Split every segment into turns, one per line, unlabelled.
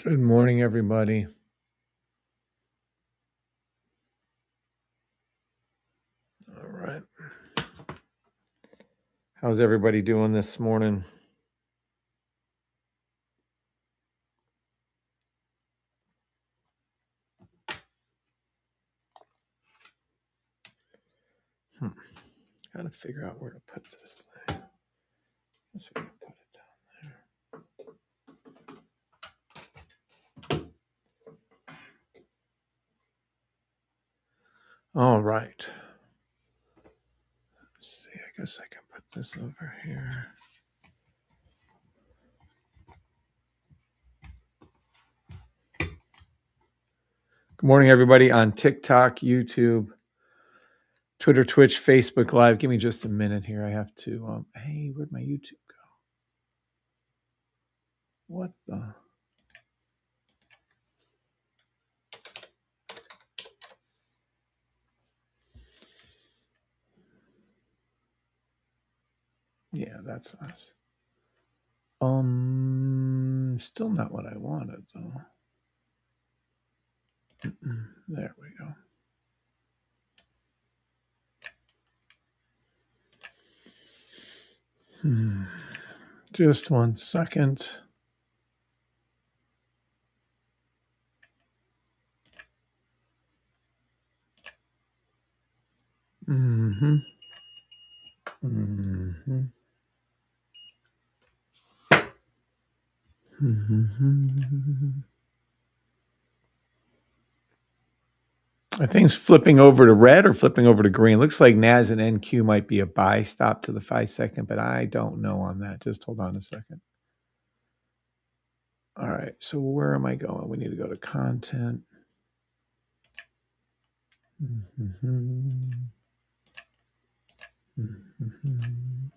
Good morning, everybody. All right. How's everybody doing this morning? Gotta figure out where to put this thing. Guess we can put it down there. All right. Let's see. I guess I can put this over here. Good morning, everybody on TikTok, YouTube, Twitter, Twitch, Facebook Live. Give me just a minute here. I have to. Hey, where'd my YouTube go? What the? Yeah, that's us. Still not what I wanted though. There we go. Just 1 second. Mm-hmm. Mm-hmm. Mm-hmm. I think it's flipping over to red or flipping over to green. Looks like NAS and NQ might be a buy stop to the 5 second, but I don't know on that. Just hold on a second. All right. So where am I going? We need to go to content. Mm-hmm. Mm-hmm.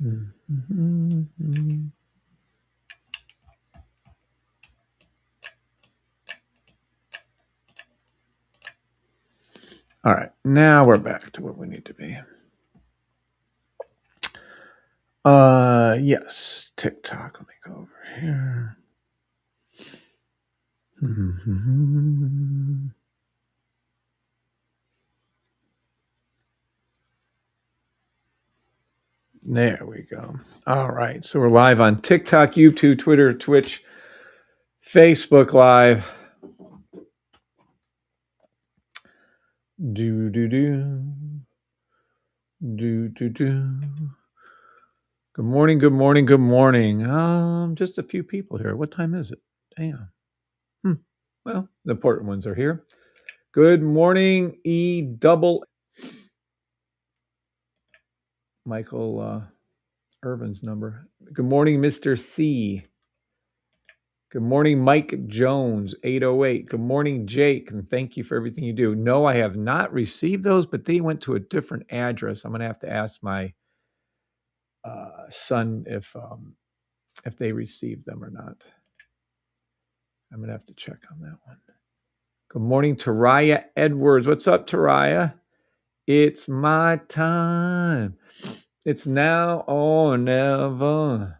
Mm-hmm. All right. Now we're back to where we need to be. Yes, TikTok. Let me go over here. There we go. All right. So we're live on TikTok, YouTube, Twitter, Twitch, Facebook Live. Do. Good morning, good morning, good morning. Just a few people here. What time is it? Damn. Well, the important ones are here. Good morning, Michael Irvin's number. Good morning, Mr. C. Good morning, Mike Jones, 808. Good morning, Jake, and thank you for everything you do. No, I have not received those, but they went to a different address. I'm going to have to ask my son if they received them or not. I'm going to have to check on that one. Good morning, Taraya Edwards. What's up, Taraya? It's my time. It's now or never.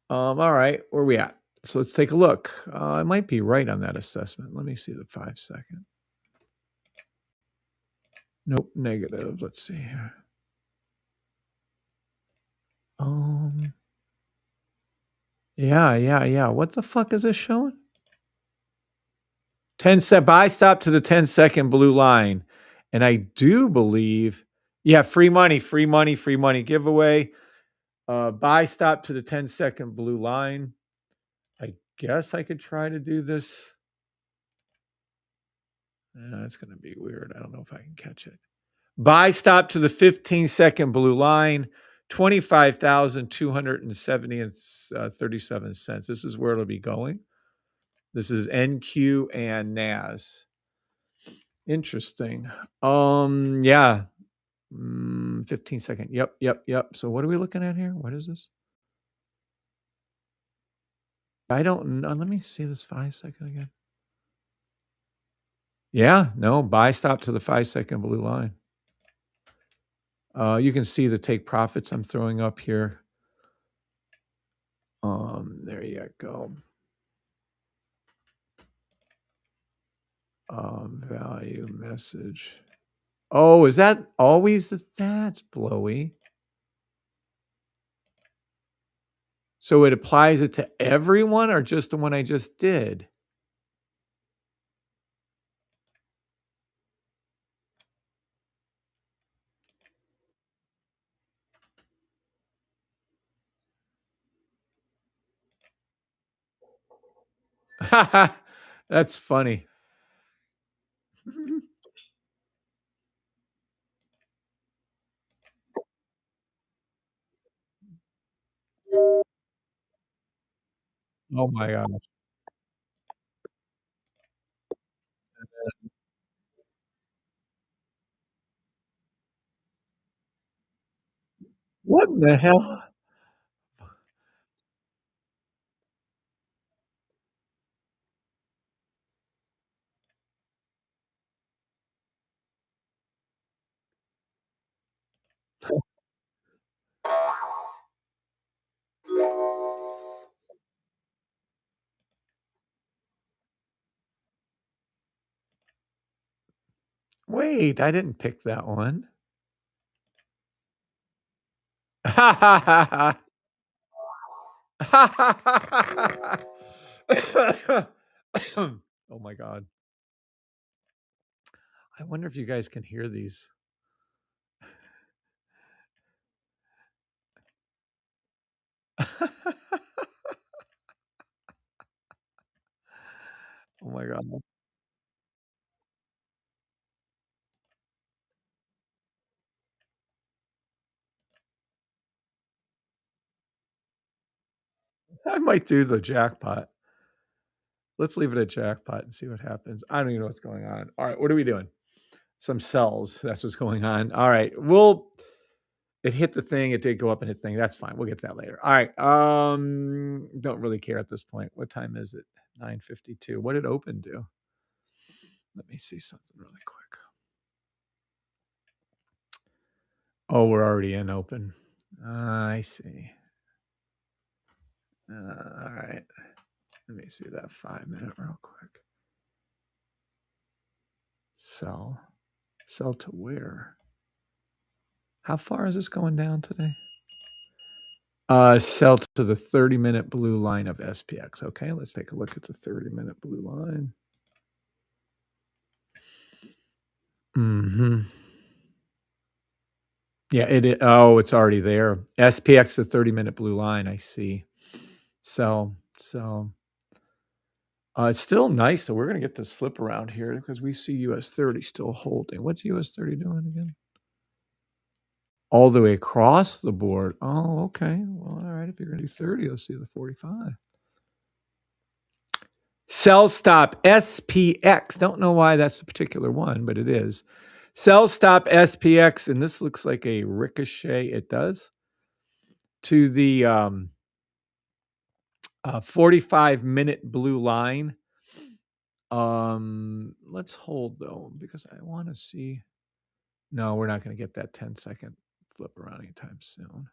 All right, where are we at? So let's take a look. I might be right on that assessment. Let me see the 5 second. Nope, negative. Let's see here. Yeah. What the fuck is this showing? 10 second buy stop to the 10 second blue line. And I do believe, yeah, free money giveaway. Buy stop to the 10 second blue line. I guess I could try to do this. It's going to be weird. I don't know if I can catch it. Buy stop to the 15 second blue line, 25,270 and 37 cents. This is where it'll be going. This is NQ and NAS. Interesting. Yeah. 15 second. Yep. So what are we looking at here? What is this? I don't know. Let me see this 5 second again. Yeah, no, buy stop to the 5 second blue line. You can see the take profits I'm throwing up here. There you go. Value message. Oh, is that always? That's blowy. So it applies it to everyone or just the one I just did? That's funny. Oh my gosh. What in the hell? Wait, I didn't pick that one. Oh my god. I wonder if you guys can hear these. Oh my god. I might do the jackpot. Let's leave it at jackpot and see what happens. I don't even know what's going on. All right, what are we doing? Some cells. That's what's going on. All right. It hit the thing, it did go up and hit the thing. That's fine. We'll get to that later. All right. Don't really care at this point. What time is it? 9:52. What did open do? Let me see something really quick. Oh, we're already in open. I see. All right. Let me see that 5-minute real quick. Sell. Sell to where? How far is this going down today? Sell to the 30-minute blue line of SPX. Okay, let's take a look at the 30-minute blue line. Mm-hmm. Yeah, it's already there. SPX, the 30-minute blue line, I see. So it's still nice. So we're gonna get this flip around here because we see US 30 still holding. What's US 30 doing again? All the way across the board. Oh, okay. Well, all right. If you're gonna do 30, let's see the 45. Sell stop SPX. Don't know why that's the particular one, but it is. Sell stop SPX, and this looks like a ricochet. It does to the 45-minute blue line. Let's hold though because I want to see. No, we're not going to get that 10-second flip around anytime soon.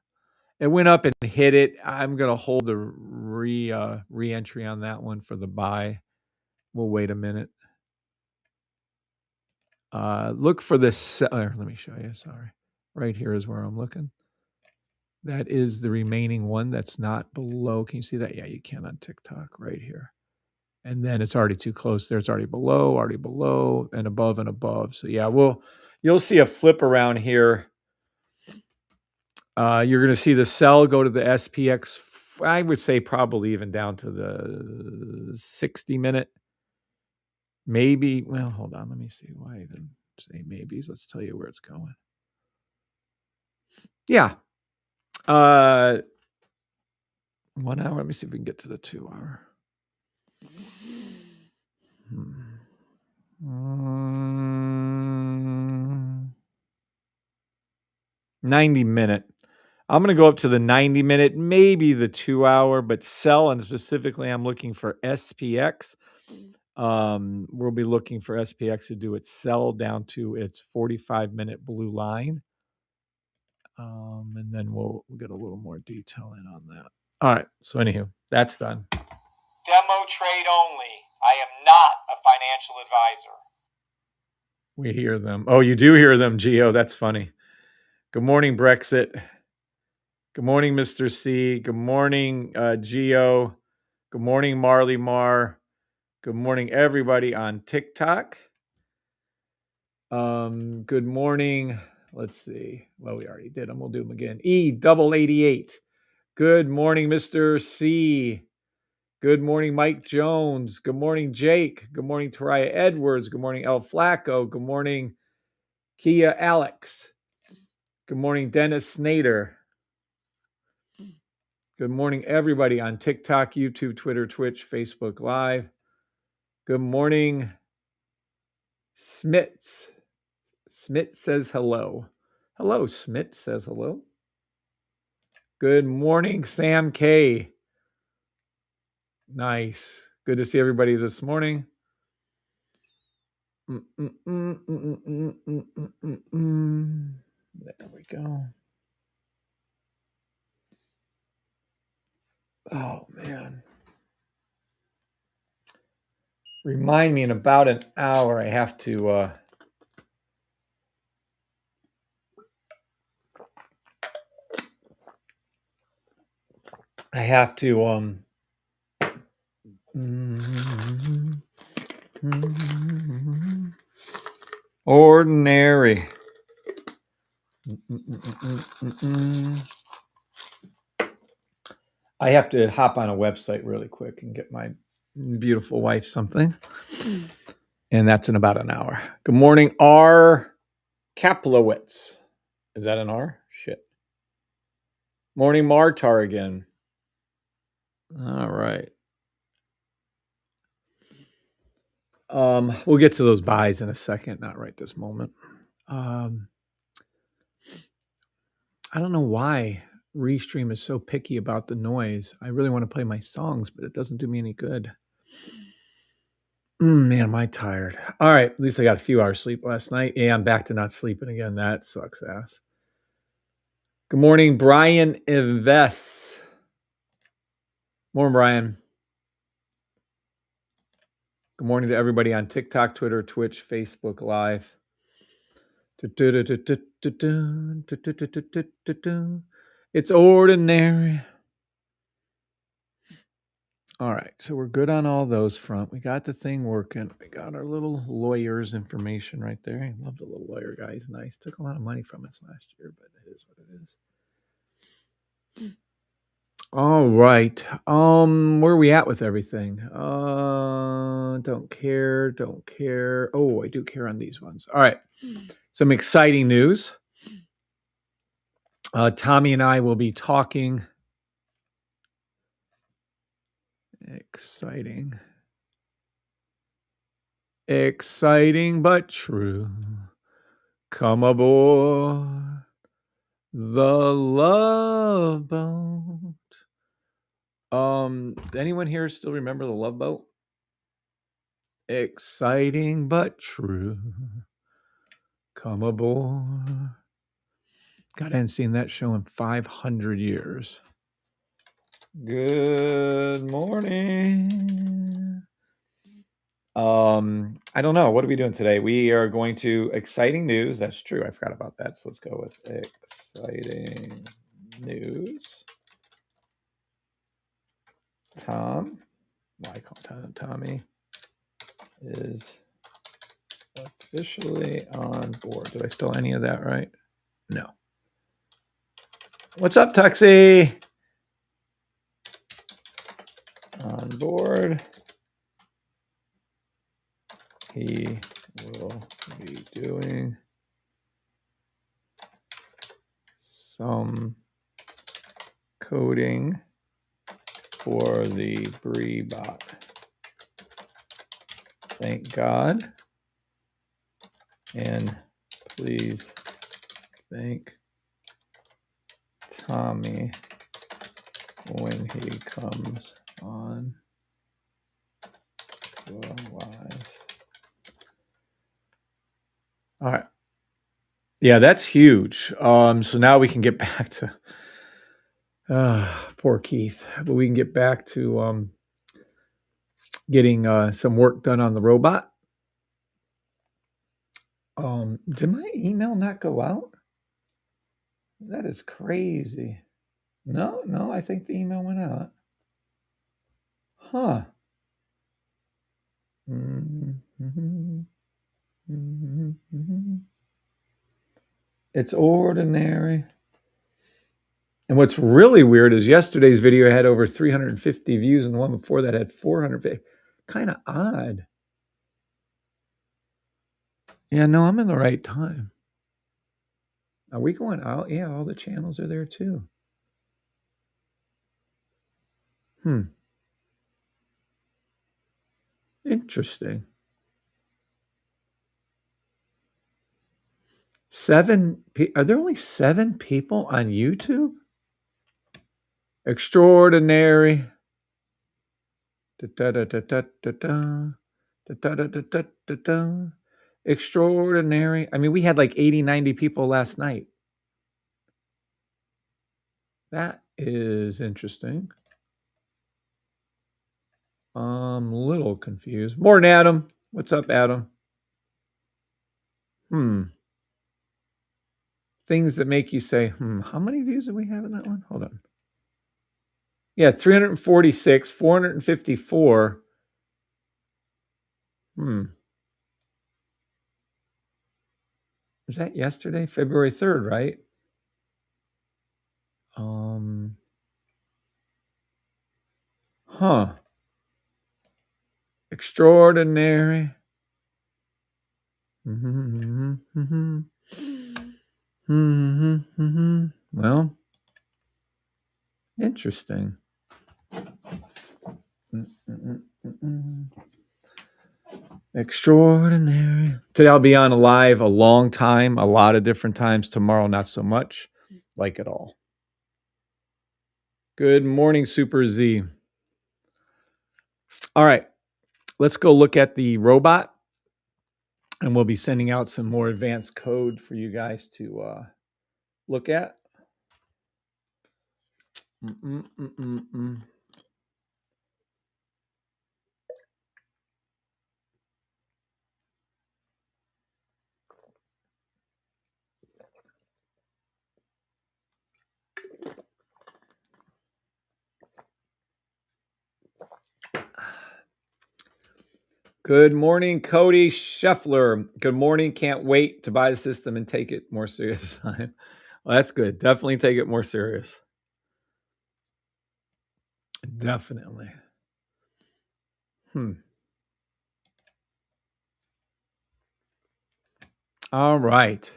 It went up and hit it. I'm going to hold the re-entry on that one for the buy. We'll wait a minute. Look for this. Let me show you. Sorry. Right here is where I'm looking. That is the remaining one that's not below. Can you see that? Yeah, you can on TikTok right here. And then it's already too close there. It's already below, and above. So yeah, you'll see a flip around here. You're going to see the sell go to the SPX. I would say probably even down to the 60-minute. Maybe. Well, hold on. Let me see why I even say maybes. Let's tell you where it's going. Yeah. 1 hour. Let me see if we can get to the 2 hour. 90-minute. I'm going to go up to the 90-minute, maybe the 2 hour, but sell. And specifically, I'm looking for SPX. We'll be looking for SPX to do its sell down to its 45-minute blue line. And then we'll get a little more detail in on that. All right. So anywho, that's done.
Demo trade only. I am not a financial advisor.
We hear them. Oh, you do hear them, Gio. That's funny. Good morning, Brexit. Good morning, Mr. C. Good morning, Gio. Good morning, Marley Mar. Good morning, everybody on TikTok. Good morning. Let's see. Well, we already did them. We'll do them again. E88. Good morning, Mr. C. Good morning, Mike Jones. Good morning, Jake. Good morning, Tariah Edwards. Good morning, El Flacco. Good morning, Kia Alex. Good morning, Dennis Snader. Good morning, everybody on TikTok, YouTube, Twitter, Twitch, Facebook Live. Good morning, Smits. Smit says hello. Hello, Smit says hello. Good morning, Sam K. Nice. Good to see everybody this morning. There we go. Oh, man. Remind me in about an hour I have to ordinary. I have to hop on a website really quick and get my beautiful wife something. And that's in about an hour. Good morning, R. Kaplowitz. Is that an R? Shit. Morning, Martar again. All right. We'll get to those buys in a second, not right this moment. I don't know why Restream is so picky about the noise. I really want to play my songs, but it doesn't do me any good. Man, am I tired. All right, at least I got a few hours sleep last night. Yeah, I'm back to not sleeping again. That sucks ass. Good morning, Brian Ives. Morning, Brian. Good morning to everybody on TikTok, Twitter, Twitch, Facebook Live. It's ordinary. All right, so we're good on all those front. We got the thing working. We got our little lawyer's information right there. I love the little lawyer guy. He's nice. Took a lot of money from us last year, but it is what it is. All right. Where are we at with everything? Don't care. Oh, I do care on these ones. All right. Some exciting news. Tommy and I will be talking. Exciting but true. Come aboard the Love Boat. Anyone here still remember the Love Boat? Exciting but true. Come aboard. God, I hadn't seen that show in 500 years. Good morning. I don't know. What are we doing today? We are going to exciting news. That's true. I forgot about that. So let's go with exciting news. Tom, I call Tommy, is officially on board. Did I spell any of that right? No. What's up, Tuxie? On board. He will be doing some coding for the Bree bot. Thank God. And please thank Tommy when he comes on the Wise. All right. Yeah, that's huge. So now we can get back to Poor Keith. But we can get back to getting some work done on the robot. Did my email not go out? That is crazy. No, I think the email went out. Huh. It's ordinary. And what's really weird is yesterday's video had over 350 views and the one before that had 450. Kind of odd. Yeah, no, I'm in the right time. Are we going out? Yeah, all the channels are there too. Interesting. 7 are there only 7 people on YouTube? Extraordinary. Extraordinary. I mean, we had like 80, 90 people last night. That is interesting. I'm a little confused. Morning, Adam. What's up, Adam? Things that make you say, how many views do we have in that one? Hold on. Yeah, 346, 454. Was that yesterday? February 3rd, right? Extraordinary. Well, interesting. Extraordinary. Today I'll be on live a long time, a lot of different times. Tomorrow, not so much. Like it all. Good morning, Super Z. All right, let's go look at the robot, and we'll be sending out some more advanced code for you guys to look at. Good morning, Cody Scheffler. Good morning. Can't wait to buy the system and take it more serious. Well, that's good. Definitely take it more serious. Definitely. All right.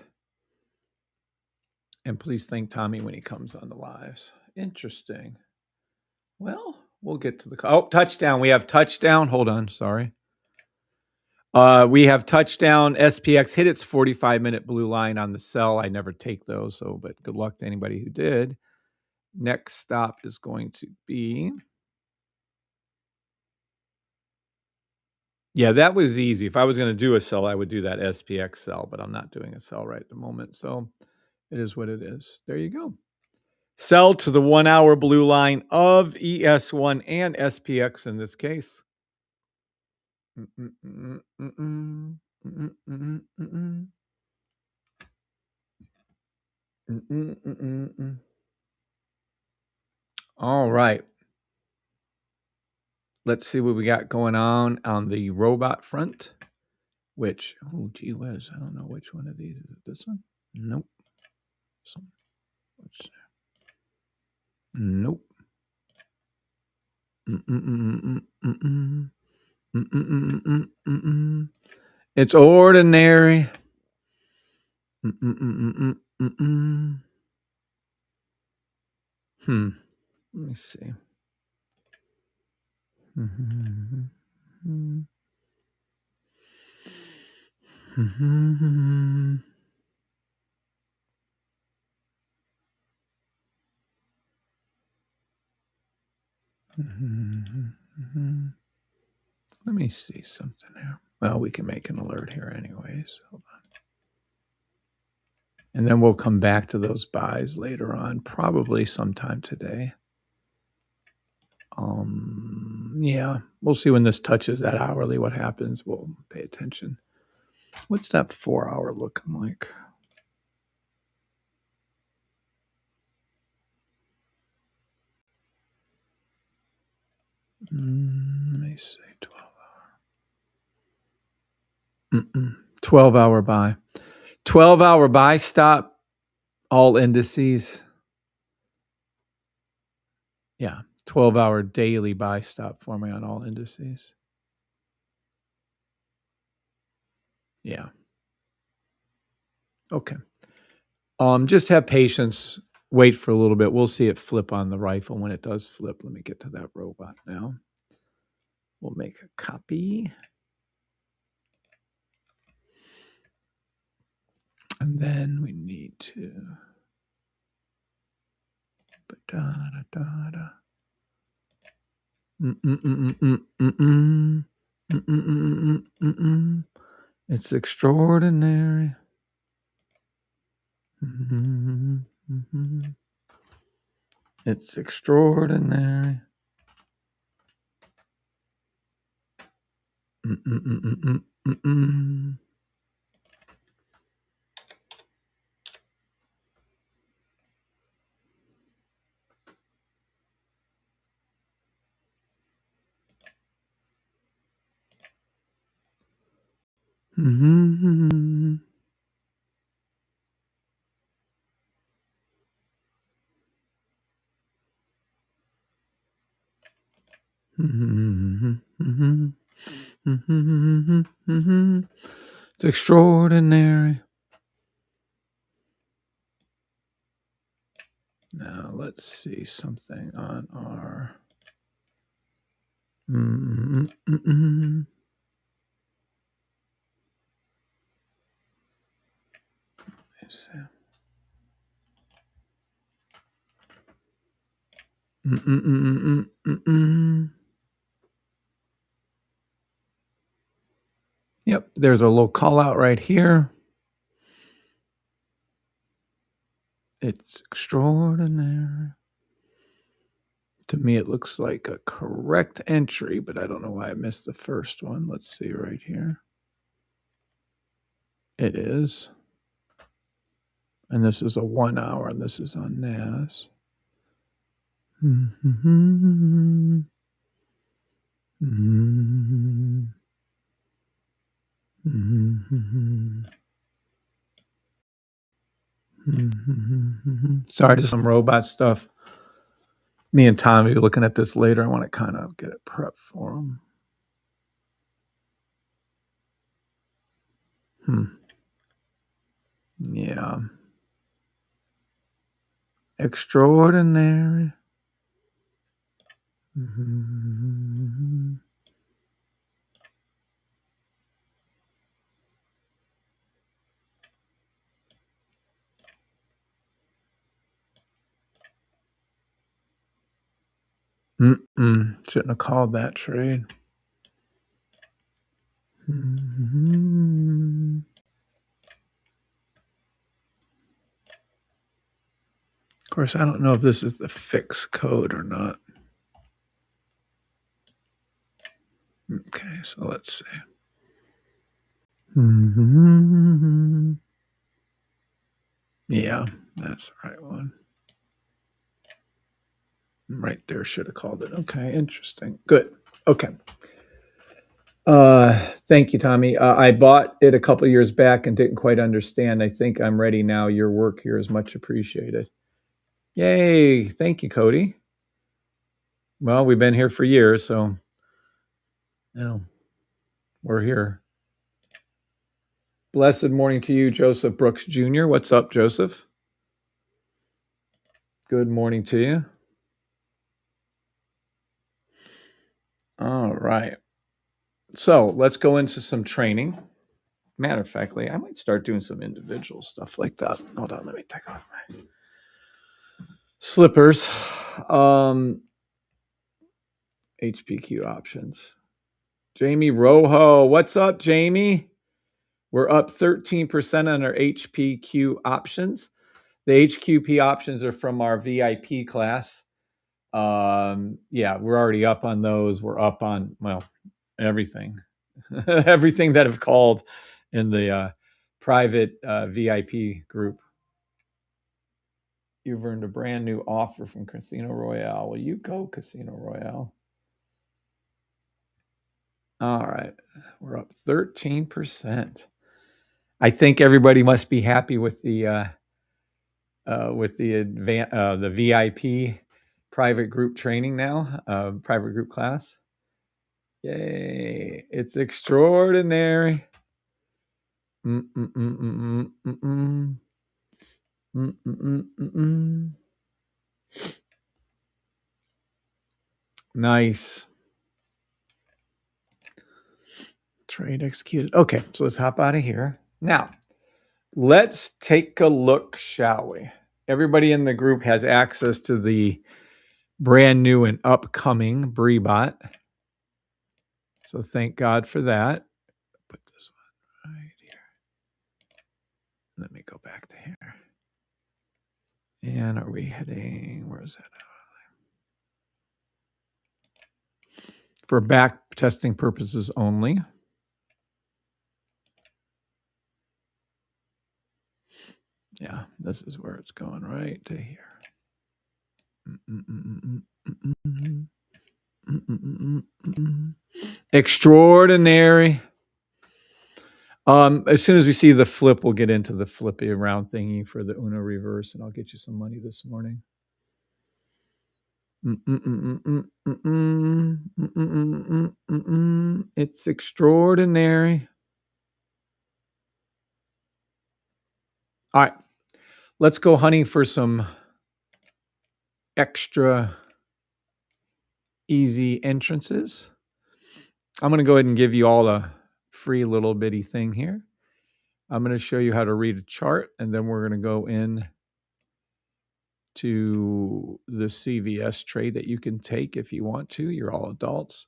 And please thank Tommy when he comes on the lives. Interesting. Well, we'll get to the touchdown. We have touchdown. Hold on. Sorry. We have touchdown. SPX hit its 45-minute blue line on the sell. I never take those, but good luck to anybody who did. Next stop is going to be. Yeah, that was easy. If I was going to do a sell, I would do that SPX sell, but I'm not doing a sell right at the moment. So it is what it is. There you go. Sell to the 1 hour blue line of ES1 and SPX in this case. All right. Let's see what we got going on the robot front, which, oh, gee whiz, I don't know which one of these. Is it this one? Nope. Nope. It's ordinary. Let me see. Let me see something here. Well, we can make an alert here anyways. Hold on. And then we'll come back to those buys later on, probably sometime today. Yeah, we'll see when this touches that hourly what happens. We'll pay attention. What's that 4 hour looking like? Let me see. 12 hour. 12 hour buy. 12 hour buy stop, all indices. Yeah, 12 hour daily buy stop for me on all indices. Yeah. Okay. Just have patience. Wait for a little bit. We'll see it flip on the rifle. When it does flip, let me get to that robot now. We'll make a copy. And then we need to. It's extraordinary. It's extraordinary. It's extraordinary. Now let's see something on our. Yep, there's a little call out right here. It's extraordinary. To me, it looks like a correct entry, but I don't know why I missed the first one. Let's see right here. It is. And this is a 1 hour, and this is on NAS. Sorry, just some robot stuff. Me and Tom will be looking at this later. I want to kind of get it prepped for him. Yeah. Extraordinary. Shouldn't have called that trade. Of course, I don't know if this is the fixed code or not. Okay, so let's see. Yeah, that's the right one. Right there, should have called it. Okay, interesting. Good. Okay. Thank you, Tommy. I bought it a couple years back and didn't quite understand. I think I'm ready now. Your work here is much appreciated. Yay. Thank you, Cody. Well, we've been here for years, so we're here. Blessed morning to you, Joseph Brooks Jr. What's up, Joseph? Good morning to you. All right. So let's go into some training. Matter of fact, I might start doing some individual stuff like that. Hold on, let me take off my slippers. HPQ options. Jamie Rojo. What's up, Jamie? We're up 13% on our HPQ options. The HQP options are from our VIP class. Yeah, we're already up on those. We're up on, well, everything. Everything that have called in the private VIP group. You've earned a brand new offer from Casino Royale. Will you go, Casino Royale? All right. We're up 13%. I think everybody must be happy with the VIP private group training now, private group class. Yay. It's extraordinary. Nice. Trade executed. Okay, so let's hop out of here. Now, let's take a look, shall we? Everybody in the group has access to the brand new and upcoming BreeBot. So thank God for that. Put this one right here. Let me go back to here. And are we heading? Where is that? For back testing purposes only. Yeah, this is where it's going, right to here. Extraordinary. As soon as we see the flip, we'll get into the flippy around thingy for the Uno reverse, and I'll get you some money this morning. It's extraordinary. All right, let's go hunting for some extra easy entrances. I'm going to go ahead and give you all a free little bitty thing here. I'm going to show you how to read a chart, and then we're going to go in to the CVS trade that you can take if you want to. You're all adults.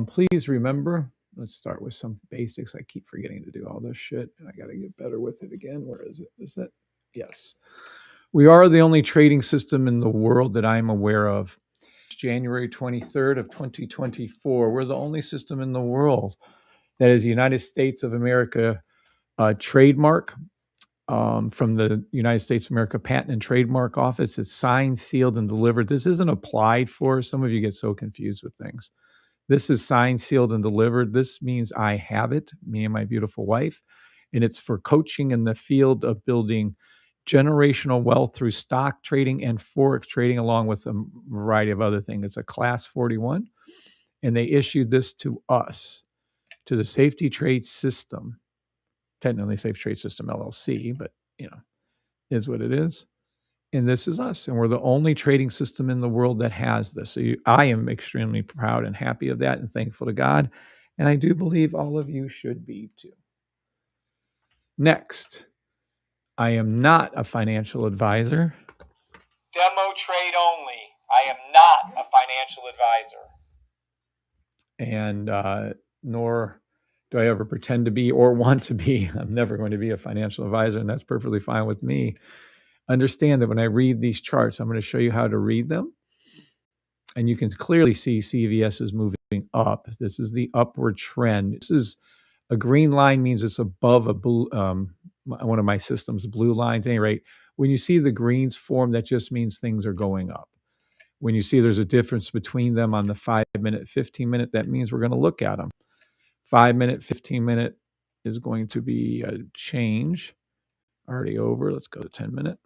Please remember, let's start with some basics. I keep forgetting to do all this shit, and I got to get better with it again. Where is it? Is it? Yes. We are the only trading system in the world that I'm aware of. January 23rd of 2024. We're the only system in the world that is United States of America trademark from the United States of America Patent and Trademark Office. It's signed, sealed, and delivered. This isn't applied for. Some of you get so confused with things. This is signed, sealed, and delivered. This means I have it, me and my beautiful wife, and it's for coaching in the field of building generational wealth through stock trading and forex trading, along with a variety of other things. It's a class 41, and they issued this to us, to the Safety Trade System, technically Safe Trade System LLC, but is what it is. And this is us, and we're the only trading system in the world that has this. So I am extremely proud and happy of that, and thankful to God, and I do believe all of you should be too. Next, I am not a financial advisor.
Demo trade only. I am not a financial advisor.
And nor do I ever pretend to be or want to be. I'm never going to be a financial advisor, and that's perfectly fine with me. Understand that when I read these charts, I'm going to show you how to read them. And you can clearly see CVS is moving up. This is the upward trend. This is a green line, means it's above a blue, one of my systems, blue lines. At any rate, when you see the greens form, that just means things are going up. When you see there's a difference between them on the 5-minute, 15-minute, that means we're going to look at them. 5-minute, 15-minute is going to be a change. Already over. Let's go to 10-minute.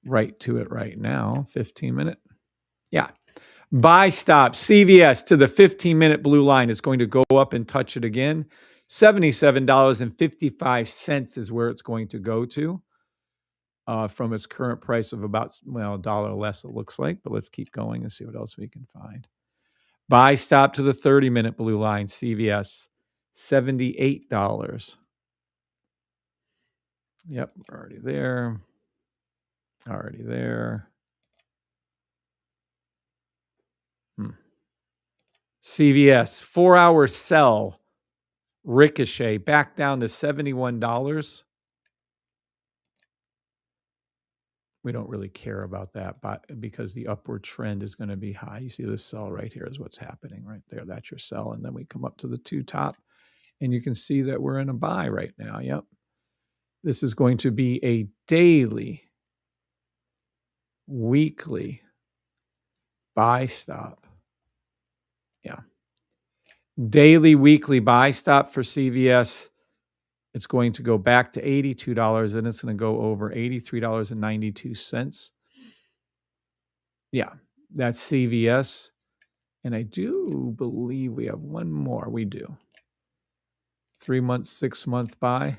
Right to it right now. 15-minute. Yeah. Buy stop CVS to the 15-minute blue line. It's going to go up and touch it again. $77.55 is where it's going to go to from its current price of about, $1 less, it looks like. But let's keep going and see what else we can find. Buy stop to the 30-minute blue line, CVS, $78. Yep, we're already there. Already there. CVS, 4-hour sell, Ricochet, back down to $71. we don't really care about that, but because the upward trend is going to be high. You see this sell right here is what's happening right there. That's your sell. And then we come up to the two top and you can see that we're in a buy right now. Yep. This is going to be a daily, weekly buy stop. Yeah. Daily, weekly buy stop for CVS. It's going to go back to $82 and it's going to go over $83.92. Yeah, that's CVS. And I do believe we have one more. We do. 3 months, 6 month buy.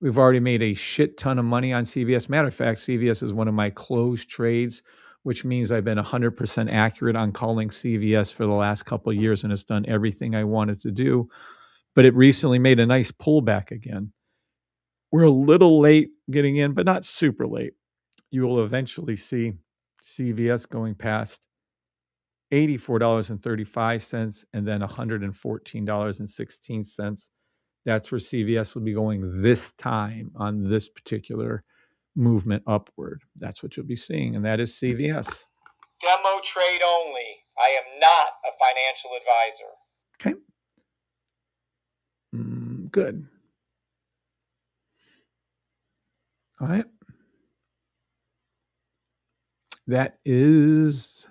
We've already made a shit ton of money on CVS. Matter of fact, CVS is one of my closed trades, which means I've been 100% accurate on calling CVS for the last couple of years and it's done everything I wanted to do. But it recently made a nice pullback again. We're a little late getting in, but not super late. You will eventually see CVS going past $84.35 and then $114.16. That's where CVS will be going this time on this particular movement upward. That's what you'll be seeing, and that is CVS.
Demo trade only. I am not a financial advisor.
Okay. Good. All right. That is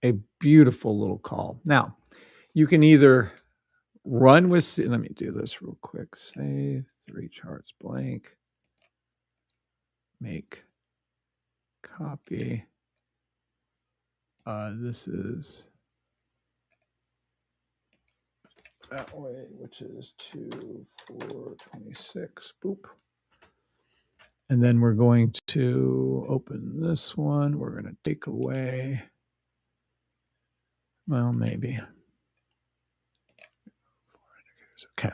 a beautiful little call. Now, you can either run with, let me do this real quick. Save 3 charts blank. Make copy. This is that way, which is 2, 4, 26. Boop. And then we're going to open this one. We're going to take away. Well, maybe. Okay.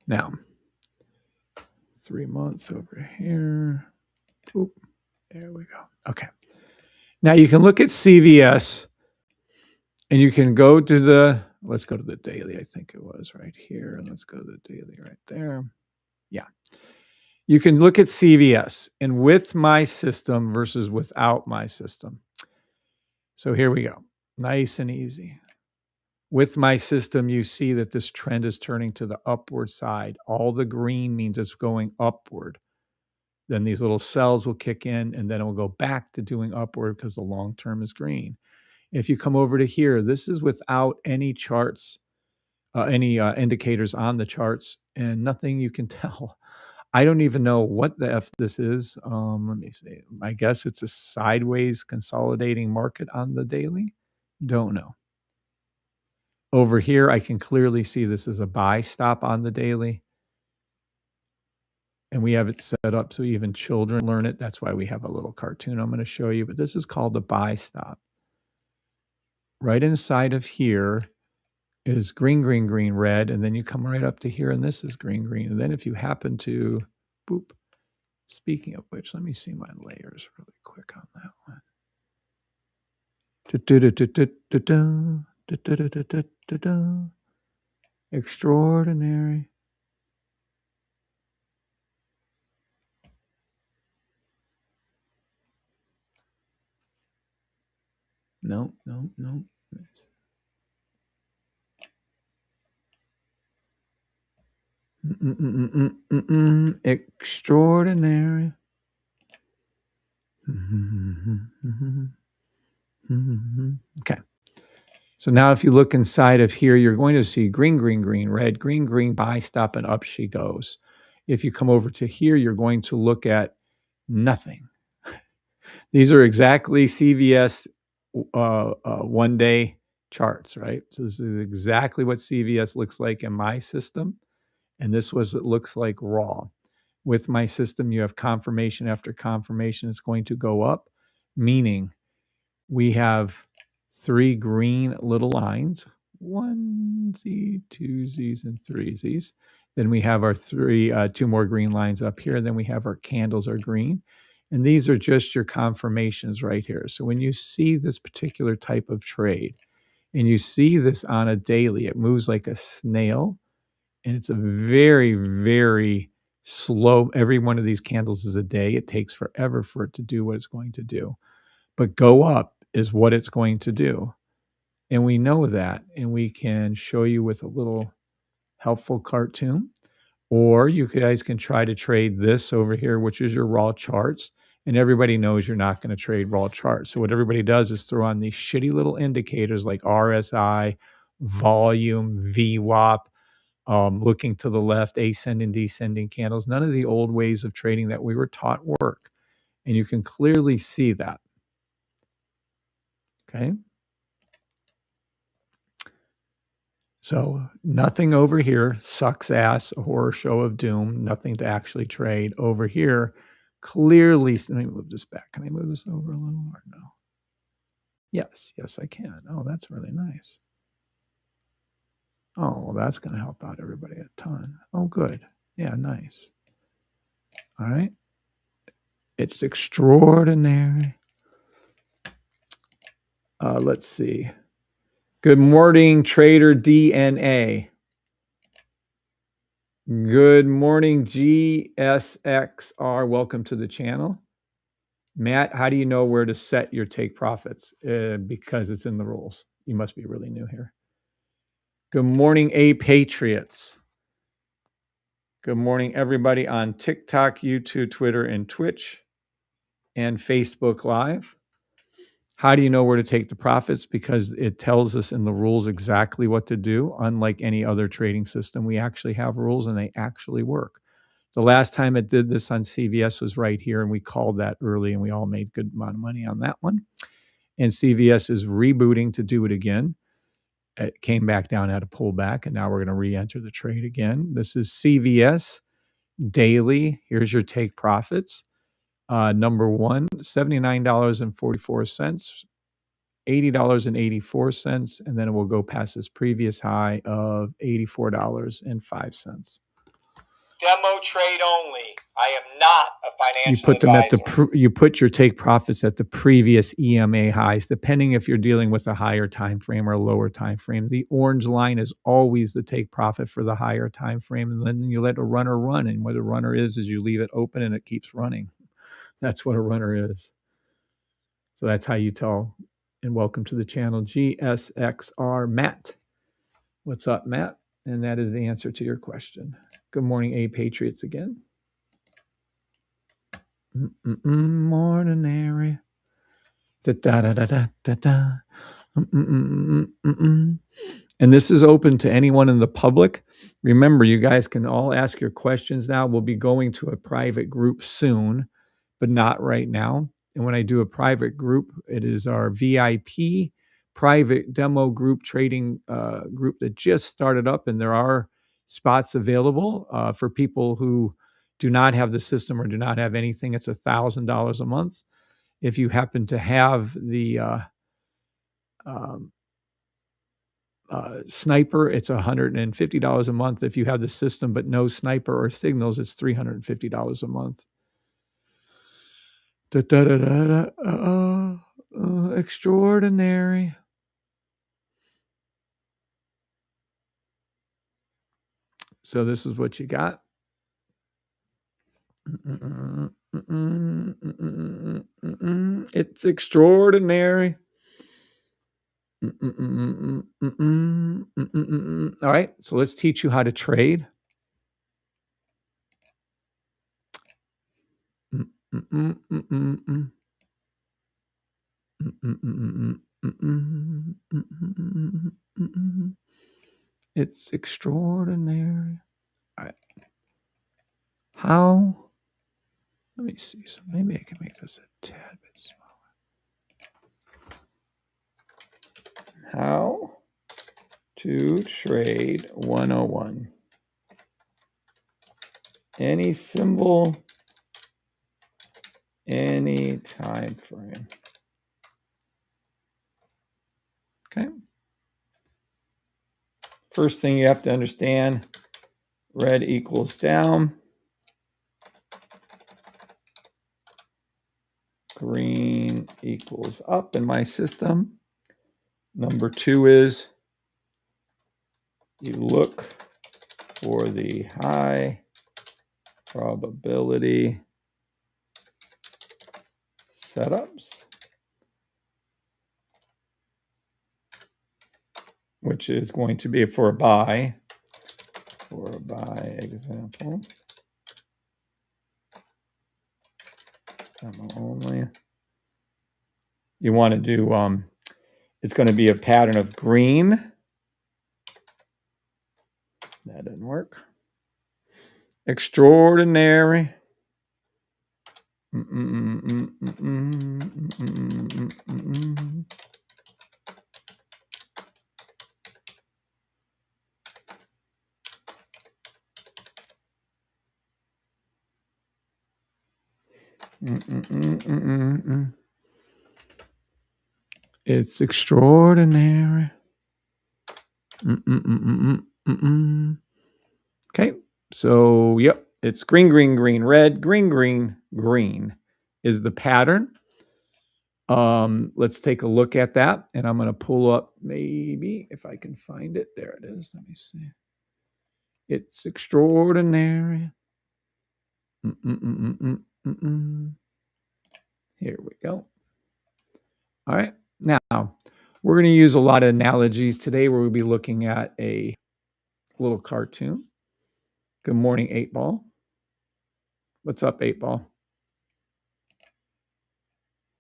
Now, 3 months over here. Boop. There we go. Okay. Now you can look at CVS and you can go to the, let's go to the daily, I think it was right here. And let's go to the daily right there. Yeah. You can look at CVS and with my system versus without my system. So here we go. Nice and easy. With my system, you see that this trend is turning to the upward side. All the green means it's going upward. Then these little cells will kick in and then it will go back to doing upward because the long term is green. If you come over to here, this is without any charts, any indicators on the charts and nothing you can tell. I don't even know what the F this is. Let me see. I guess it's a sideways consolidating market on the daily. Don't know. Over here, I can clearly see this is a buy stop on the daily. And we have it set up so even children learn it. That's why we have a little cartoon I'm going to show you. But this is called a buy stop. Right inside of here is green, green, green, red. And then you come right up to here and this is green, green. And then if you happen to, boop. Speaking of which, let me see my layers really quick on that one. Extraordinary. No. Extraordinary. Okay. So now if you look inside of here, you're going to see green, green, green, red, green, green, buy, stop, and up she goes. If you come over to here, you're going to look at nothing. These are exactly CVS one-day charts, right? So this is exactly what CVS looks like in my system. And this was it looks like raw. With my system, you have confirmation after confirmation. It's going to go up, meaning we have 3 green little lines, 1 Z, 2 Z's, and 3 Z's. Then we have our 2 more green lines up here. Then we have our candles are green. And these are just your confirmations right here. So when you see this particular type of trade and you see this on a daily, it moves like a snail. And it's a very, very slow. Every one of these candles is a day. It takes forever for it to do what it's going to do. But go up is what it's going to do. And we know that, and we can show you with a little helpful cartoon. Or you guys can try to trade this over here, which is your raw charts. And everybody knows you're not going to trade raw charts. So what everybody does is throw on these shitty little indicators like RSI, volume, VWAP, looking to the left, ascending, descending candles. None of the old ways of trading that we were taught work. And you can clearly see that. Okay. So nothing over here, sucks ass, a horror show of doom, nothing to actually trade. Over here, clearly, let me move this back. Can I move this over a little or no? Yes, I can. Oh, that's really nice. Oh, well, that's going to help out everybody a ton. Oh, good. Yeah, nice. All right. It's extraordinary. Let's see. Good morning, Trader DNA. Good morning, GSXR. Welcome to the channel. Matt, how do you know where to set your take profits? Because it's in the rules. You must be really new here. Good morning, A Patriots. Good morning, everybody on TikTok, YouTube, Twitter, and Twitch, and Facebook Live. How do you know where to take the profits? Because it tells us in the rules exactly what to do. Unlike any other trading system, we actually have rules and they actually work. The last time it did this on CVS was right here, and we called that early, and we all made good amount of money on that one. And CVS is rebooting to do it again. It came back down, had a pullback, and now we're going to re-enter the trade again. This is CVS daily. Here's your take profits. Number one, $79.44, $80.84, and then it will go past its previous high of $84.05.
Demo trade only. I am not a financial
You put them
advisor.
at you put your take profits at the previous EMA highs, depending if you're dealing with a higher time frame or a lower time frame. The orange line is always the take profit for the higher time frame, and then you let a runner run. And what a runner is you leave it open and it keeps running. That's what a runner is. So that's how you tell. And welcome to the channel, GSXR Matt. What's up, Matt? And that is the answer to your question. Good morning, A Patriots again. Ordinary. And this is open to anyone in the public. Remember, you guys can all ask your questions now. We'll be going to a private group soon, but not right now. And when I do a private group, it is our VIP private demo group trading group that just started up, and there are spots available for people who do not have the system or do not have anything. It's $1,000 a month. If you happen to have the Sniper, it's $150 a month. If you have the system but no Sniper or signals, it's $350 a month. Extraordinary. So this is what you got. It's extraordinary. All right, so let's teach you how to trade. It's extraordinary. All right. How? Let me see. So maybe I can make this a tad bit smaller. How to trade 101. Any symbol, any time frame. Okay. First thing you have to understand, red equals down. Green equals up in my system. Number two is you look for the high probability setups, which is going to be for a buy example. Only. You want to do, it's going to be a pattern of green. That didn't work. Extraordinary. It's extraordinary. Okay, so yep, it's green, green, green, red, green, green, green is the pattern. Let's take a look at that, and I'm going to pull up maybe if I can find it. There it is. Let me see. It's extraordinary. Here we go. All right. Now, we're going to use a lot of analogies today. We'll be looking at a little cartoon. Good morning, 8-Ball. What's up, 8-Ball?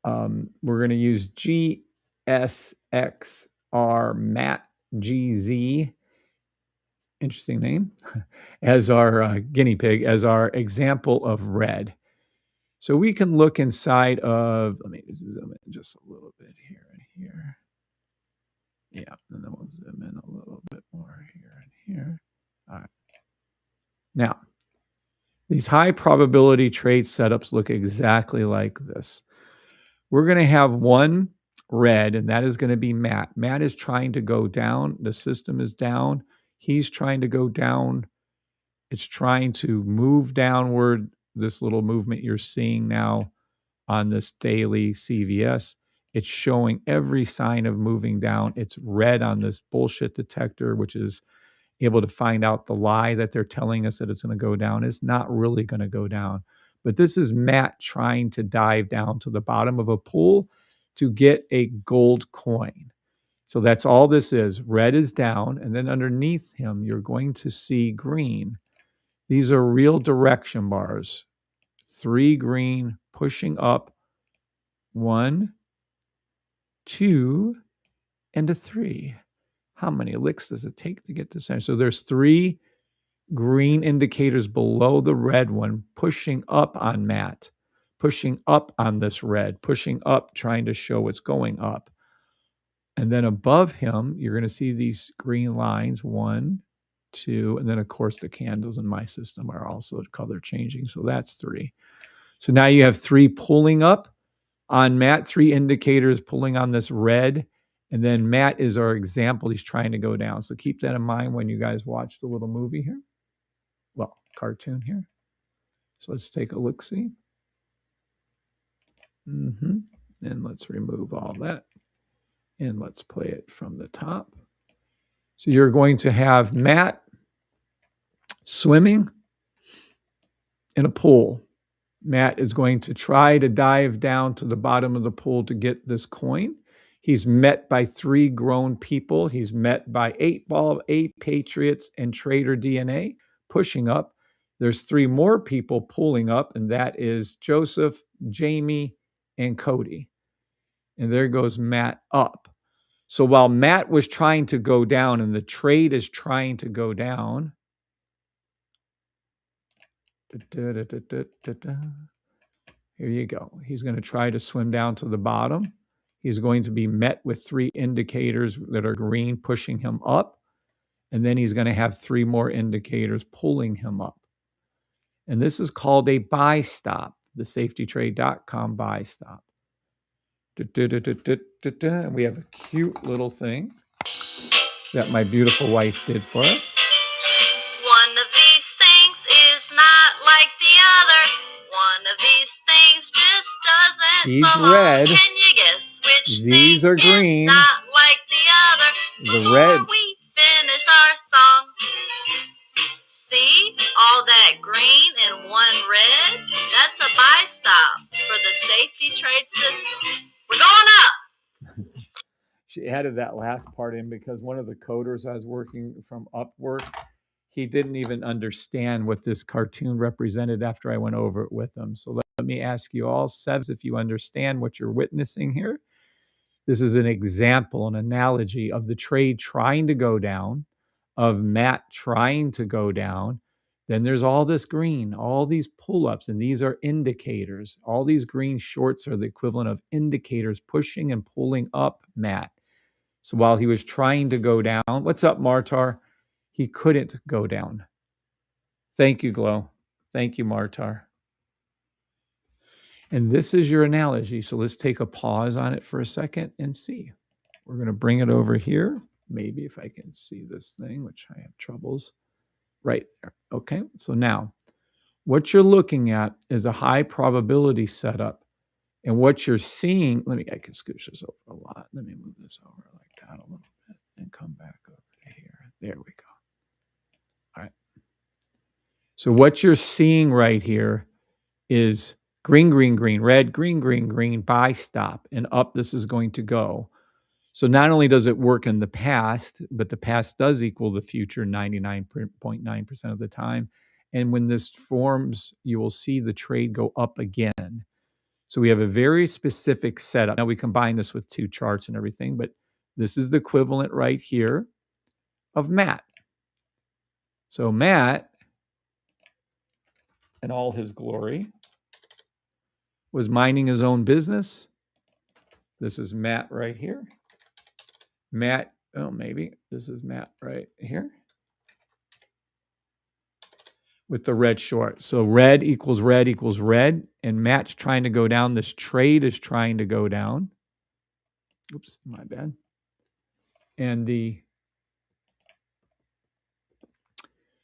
We're going to use GSXR Matt GZ, interesting name, as our guinea pig, as our example of red. So we can look inside of, let me zoom in just a little bit here and here. Yeah, and then we'll zoom in a little bit more here and here. All right. Now, these high probability trade setups look exactly like this. We're going to have one red, and that is going to be Matt. Matt is trying to go down. The system is down. He's trying to go down. It's trying to move downward. This little movement you're seeing now on this daily CVS, it's showing every sign of moving down. It's red on this bullshit detector, which is able to find out the lie that they're telling us that it's going to go down. It's not really going to go down. But this is Matt trying to dive down to the bottom of a pool to get a gold coin. So that's all this is. Red is down, and then underneath him, you're going to see green. These are real direction bars. 3 green pushing up. 1, 2, and a 3. How many licks does it take to get to center? So there's 3 green indicators below the red one pushing up on Matt, pushing up on this red, pushing up, trying to show what's going up. And then above him, you're going to see these green lines, 1, 2, and then of course the candles in my system are also color changing. So that's 3. So now you have 3 pulling up on Matt, 3 indicators pulling on this red. And then Matt is our example. He's trying to go down. So keep that in mind when you guys watch the little movie here. Well, cartoon here. So let's take a look-see. And let's remove all that. And let's play it from the top. So you're going to have Matt swimming in a pool. Matt is going to try to dive down to the bottom of the pool to get this coin. He's met by 3 grown people. He's met by 8-Ball, 8 Patriots, and Trader DNA pushing up. There's 3 more people pulling up, and that is Joseph, Jamie, and Cody. And there goes Matt up. So while Matt was trying to go down and the trade is trying to go down, here you go. He's going to try to swim down to the bottom. He's going to be met with 3 indicators that are green pushing him up. And then he's going to have 3 more indicators pulling him up. And this is called a buy stop, the safetytrade.com buy stop. We have a cute little thing that my beautiful wife did for us.
One of these things is not like the other. One of these things just doesn't
He's
belong.
red.
Can you guess which
These
thing
are green.
is not like the other?
The
Before
red.
we finish our song. See all that green in one red, that's a buy stop for the safety trade system. We're going up.
She added that last part in because one of the coders I was working from Upwork, he didn't even understand what this cartoon represented after I went over it with him. So let me ask you all, Sebs, if you understand what you're witnessing here. This is an example, an analogy of the trade trying to go down, of Matt trying to go down. Then there's all this green, all these pull-ups, and these are indicators. All these green shorts are the equivalent of indicators pushing and pulling up Matt. So while he was trying to go down, what's up, Martar? He couldn't go down. Thank you, Glow. Thank you, Martar. And this is your analogy. So let's take a pause on it for a second and see. We're going to bring it over here. Maybe if I can see this thing, which I have troubles. Right there. Okay. So now what you're looking at is a high probability setup. And what you're seeing, I can scooch this over a lot. Let me move this over like that a little bit and come back over to here. There we go. All right. So what you're seeing right here is green, green, green, red, green, green, green, buy, stop, and up this is going to go. So not only does it work in the past, but the past does equal the future 99.9% of the time. And when this forms, you will see the trade go up again. So we have a very specific setup. Now we combine this with two charts and everything, but this is the equivalent right here of Matt. So Matt, in all his glory, was minding his own business. This is Matt right here. Matt, oh, maybe this is Matt right here with the red short. So red equals red equals red, and Matt's trying to go down. This trade is trying to go down. Oops, my bad. And the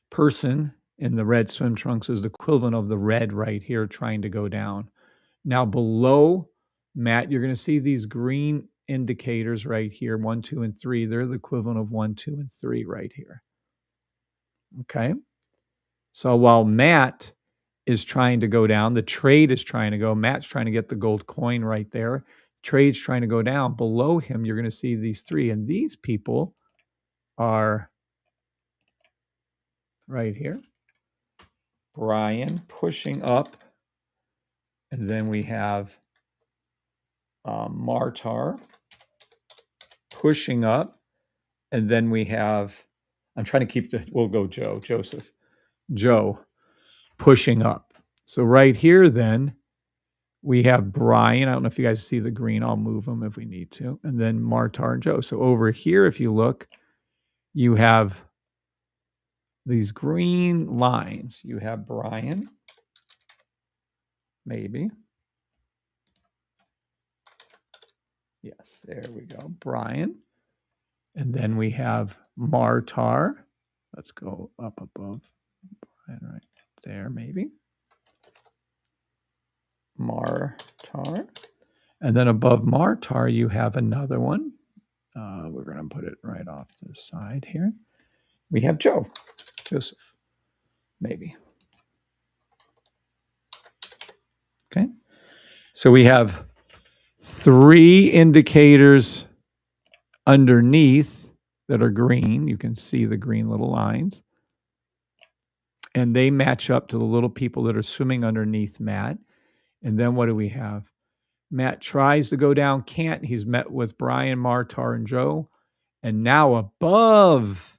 person in the red swim trunks is the equivalent of the red right here trying to go down. Now below Matt, you're going to see these green indicators right here, 1, 2, and 3. They're the equivalent of 1, 2, and 3 right here. Okay. So while Matt is trying to go down, the trade is trying to go. Matt's trying to get the gold coin right there. Trade's trying to go down. Below him, you're going to see these three. And these people are right here. Brian pushing up. And then we have Martar pushing up. And then we have, I'm trying to keep we'll go Joe pushing up. So right here then, we have Brian. I don't know if you guys see the green. I'll move them if we need to. And then Martar and Joe. So over here, if you look, you have these green lines. You have Brian, maybe. Yes, there we go. Brian. And then we have Martar. Let's go up above Brian right there, maybe. Martar. And then above Martar, you have another one. We're going to put it right off to the side here. We have Joseph, maybe. Okay. So we have three indicators underneath that are green. You can see the green little lines. And they match up to the little people that are swimming underneath Matt. And then what do we have? Matt tries to go down, can't. He's met with Brian, Martar, and Joe. And now above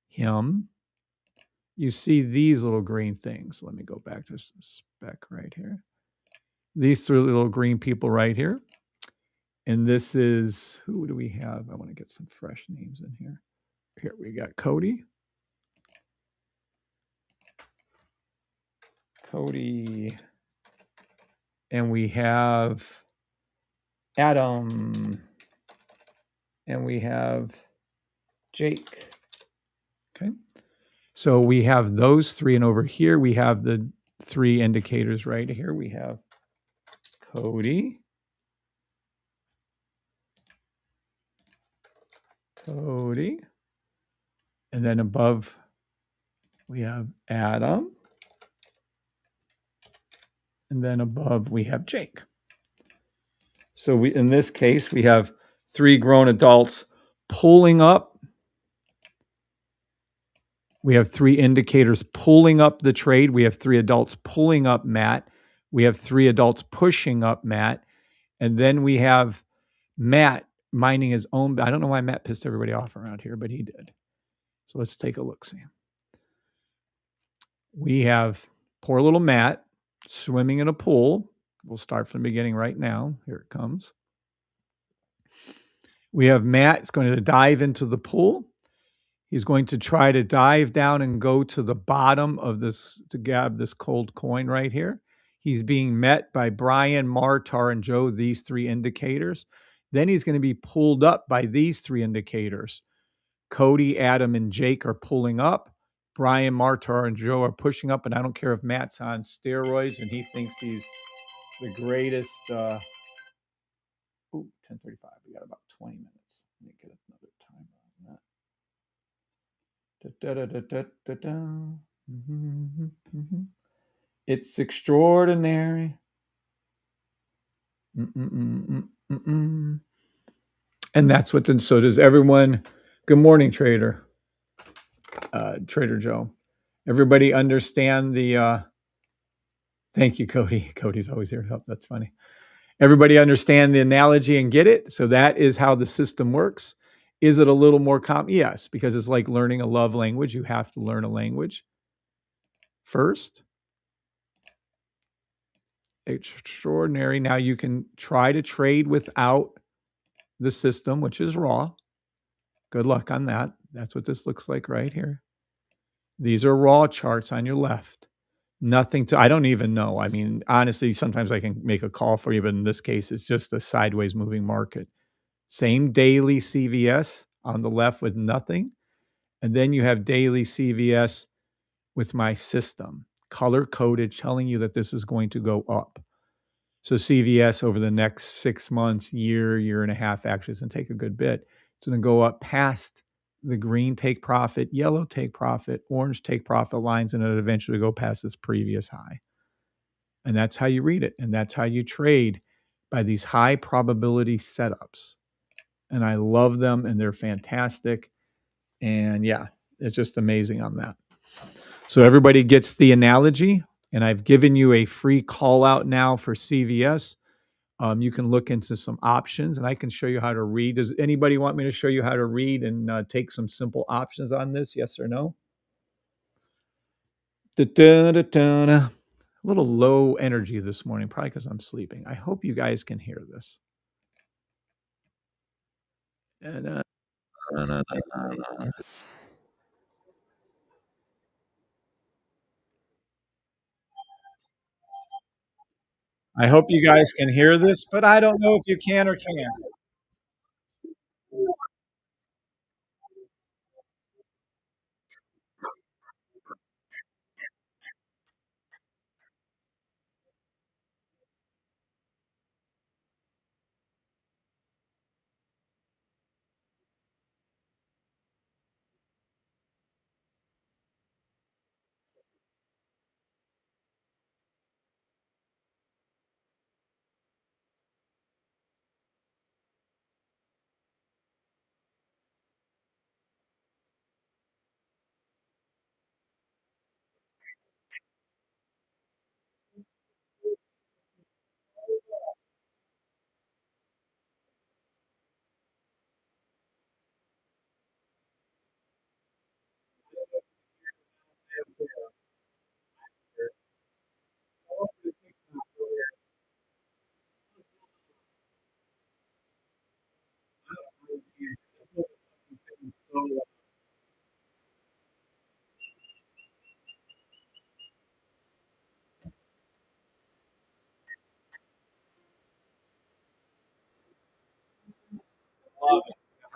him, you see these little green things. Let me go back to some spec right here. These three little green people right here. And this is, who do we have? I want to get some fresh names in here. Here we got Cody. And we have Adam. And we have Jake. Okay. So we have those three. And over here, we have the three indicators right here. We have Cody. And then above, we have Adam. And then above we have Jake. So we, in this case, we have 3 grown adults pulling up. We have 3 indicators pulling up the trade. We have 3 adults pulling up Matt. We have 3 adults pushing up Matt. And then we have Matt minding his own. I don't know why Matt pissed everybody off around here, but he did. So let's take a look, see. We have poor little Matt swimming in a pool. We'll start from the beginning right now. Here it comes. We have Matt is going to dive into the pool. He's going to try to dive down and go to the bottom of this to grab this cold coin right here. He's being met by Brian, Martar, and Joe, these 3 indicators. Then he's going to be pulled up by these 3 indicators. Cody, Adam, and Jake are pulling up. Brian, Martar, and Joe are pushing up. And I don't care if Matt's on steroids and he thinks he's the greatest. 10:35. We got about 20 minutes. Let me get another timer on that. It's extraordinary. And that's what then. So does everyone. Good morning, Trader. Trader Joe. Everybody understand the. Thank you, Cody. Cody's always here to help. That's funny. Everybody understand the analogy and get it. So that is how the system works. Is it a little more Yes, because it's like learning a love language. You have to learn a language first. Extraordinary. Now you can try to trade without the system, which is raw. Good luck on that. That's what this looks like right here. These are raw charts on your left. Nothing to, I don't even know. I mean, honestly, sometimes I can make a call for you, but in this case, it's just a sideways moving market. Same daily CVS on the left with nothing. And then you have daily CVS with my system, color coded, telling you that this is going to go up. So CVS over the next 6 months, year and a half, actually, it's going to take a good bit. It's going to go up past the green take profit, yellow take profit, orange take profit lines, and it eventually go past this previous high. And that's how you read it. And that's how you trade, by these high probability setups. And I love them and they're fantastic. And yeah, it's just amazing on that. So everybody gets the analogy, and I've given you a free call out now for CVS. You can look into some options and I can show you how to read. Does anybody want me to show you how to read and take some simple options on this? Yes or no? A little low energy this morning, probably because I'm sleeping. I hope you guys can hear this. I hope you guys can hear this, but I don't know if you can or can't.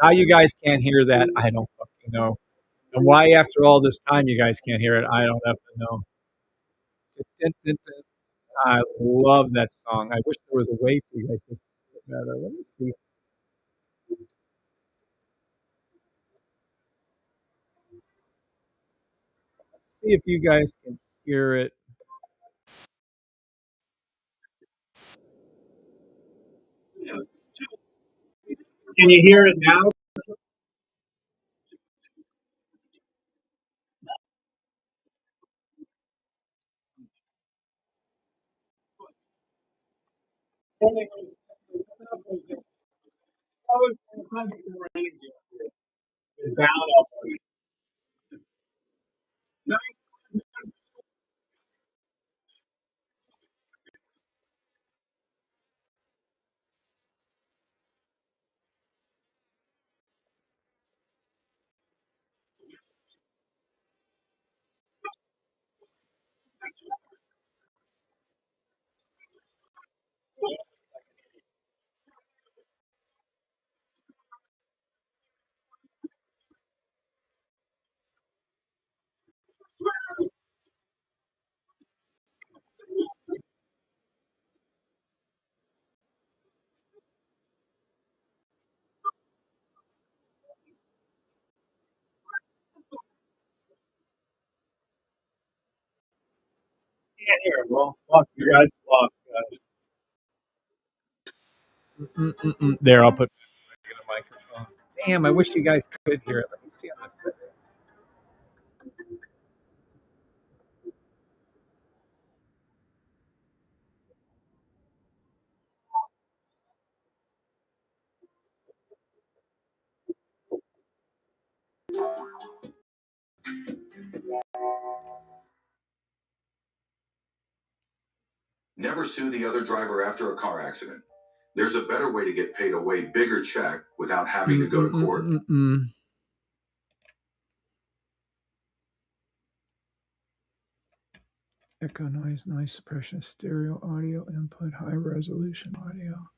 How you guys can't hear that, I don't fucking know. And why after all this time you guys can't hear it, I don't have to know. I love that song. I wish there was a way for you guys to hear it better. Let me see. See if you guys can hear it.
Can you hear it now? Can't hear it. Well, fuck you guys. Fuck.
There, I'll put a microphone. Damn, I wish you guys could hear it. Let me see on this.
Never sue the other driver after a car accident. There's a better way to get paid a way bigger check without having to go to court.
Echo noise, noise suppression, stereo audio input, high resolution audio,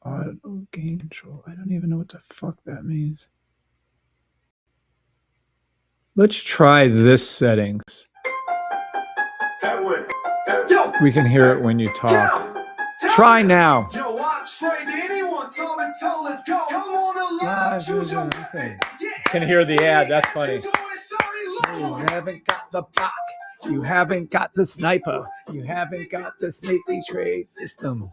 audio gain control. I don't even know what the fuck that means. Let's try this settings. We can hear it when you talk. Try now. Can hear the ad. That's funny. You haven't got the block. You haven't got the sniper. You haven't got the safety trade system.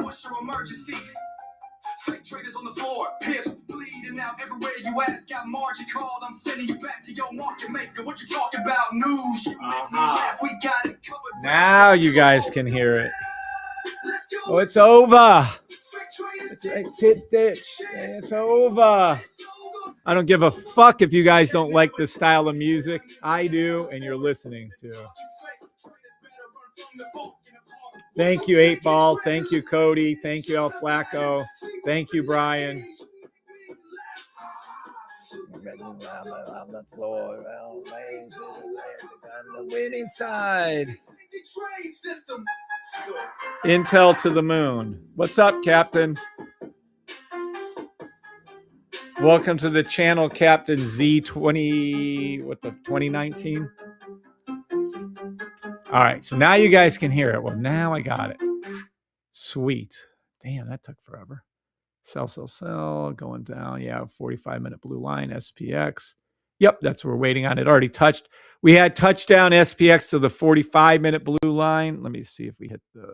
What's your emergency? Fake traders on the floor, pips bleeding out everywhere you ask. Got margin called, I'm sending you back to your market maker. What you talk about? News. We got it covered. Now you guys can hear it. Oh, it's over. It's over. I don't give a fuck if you guys don't like this style of music. I do, and you're listening to. Thank you, 8 Ball. Thank you, Cody. Thank you, El Flacco. Thank you, Brian. On the floor, on the winning side. Intel to the moon. What's up, Captain? Welcome to the channel, Captain Z20. What the 2019? All right, so now you guys can hear it. Well, now I got it. Sweet. Damn, that took forever. Sell, going down. Yeah, 45-minute blue line, SPX. Yep, that's what we're waiting on. It already touched. We had touchdown SPX to the 45-minute blue line. Let me see if we hit the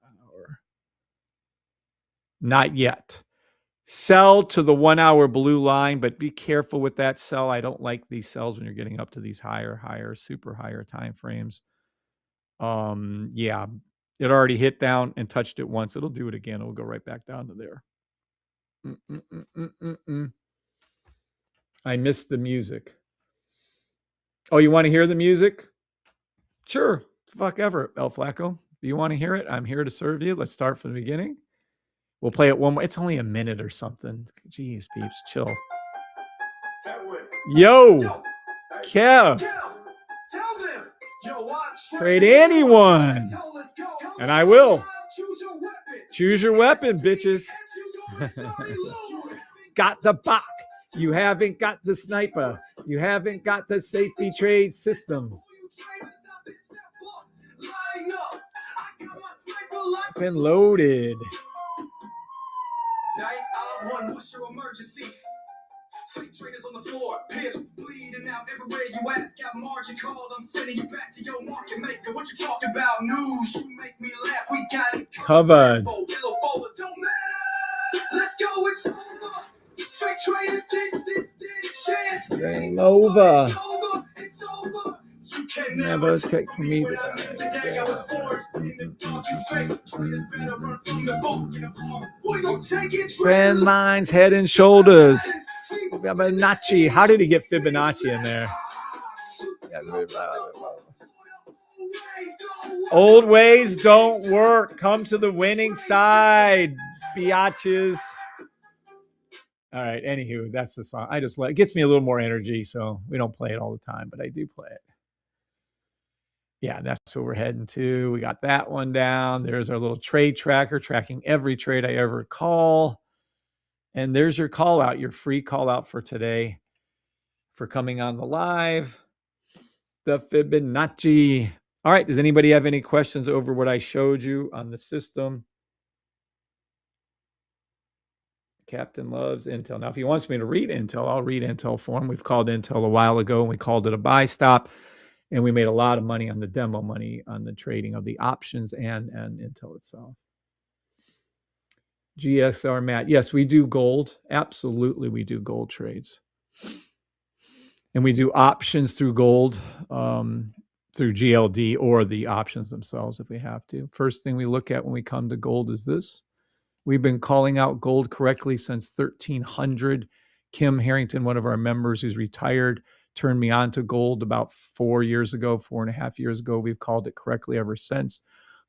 hour. Not yet. Sell to the 1 hour blue line, but be careful with that sell. I don't like these sells when you're getting up to these higher, super higher time frames. Yeah, it already hit down and touched it once. It'll do it again. It'll go right back down to there. I missed the music. Oh, you want to hear the music? Sure. Fuck ever, El Flacco. Do you want to hear it? I'm here to serve you. Let's start from the beginning. We'll play it one more. It's only a minute or something. Jeez, peeps, chill. Yo, Kev. Trade anyone. And I will. Choose your weapon, bitches. Got the Bach. You haven't got the sniper. You haven't got the safety trade system. Been loaded. What's your emergency? Fake
Traders on the floor, pips bleeding out everywhere you ask. Got margin called, I'm sending you back to your market maker. What you talking about? News, you make me laugh. We got it
Covered.
Yellow folder, don't matter. Let's go, it's over. Fake traders take this chance.
Game over.
It's over. It's over. You can
Never take
from
me
when I met the day I was born. In the dark, you fake traders better run from the boat. We gon' take it.
Trend lines, head and shoulders. Fibonacci. How did he get Fibonacci in there? Old ways don't work. Come to the winning side, biatches. All right. Anywho, that's the song. I just it gets me a little more energy, so we don't play it all the time, but I do play it. Yeah, that's what we're heading to. We got that one down. There's our little trade tracker tracking every trade I ever call. And there's your call out, your free call out for today for coming on the live. The Fibonacci. All right. Does anybody have any questions over what I showed you on the system? Captain loves Intel. Now, if he wants me to read Intel, I'll read Intel for him. We've called Intel a while ago, and we called it a buy stop. And we made a lot of money on the demo money on the trading of the options and Intel itself. GXR Matt. Yes, we do gold. Absolutely, we do gold trades. And we do options through gold, through GLD or the options themselves if we have to. First thing we look at when we come to gold is this. We've been calling out gold correctly since 1300. Kim Harrington, one of our members who's retired, turned me on to gold about 4 years ago, 4.5 years ago. We've called it correctly ever since.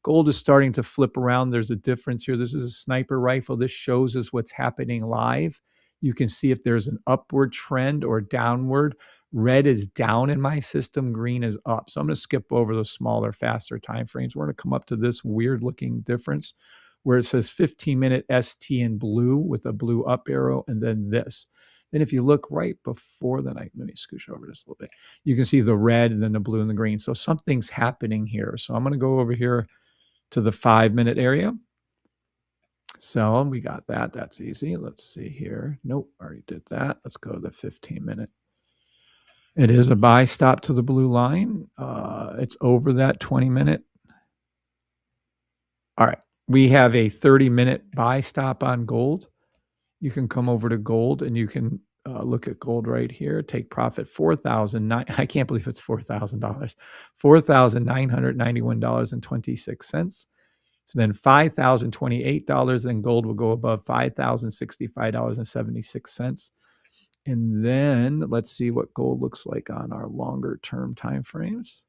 Gold is starting to flip around. There's a difference here. This is a sniper rifle. This shows us what's happening live. You can see if there's an upward trend or downward. Red is down in my system. Green is up. So I'm going to skip over the smaller, faster time frames. We're going to come up to this weird looking difference where it says 15-minute ST in blue with a blue up arrow, and then this. Then if you look right before that, let me scooch over this a little bit. You can see the red and then the blue and the green. So something's happening here. So I'm going to go over here to the 5-minute area. So we got that. That's easy. Let's see here. Nope, already did that. Let's go to the 15-minute. It is a buy stop to the blue line. It's over that 20-minute. All right. We have a 30-minute buy stop on gold. You can come over to gold and you can look at gold right here. Take profit $4,009. I can't believe it's $4,000. $4,991.26. So then $5,028. Then gold will go above $5,065.76. And then let's see what gold looks like on our longer term time frames.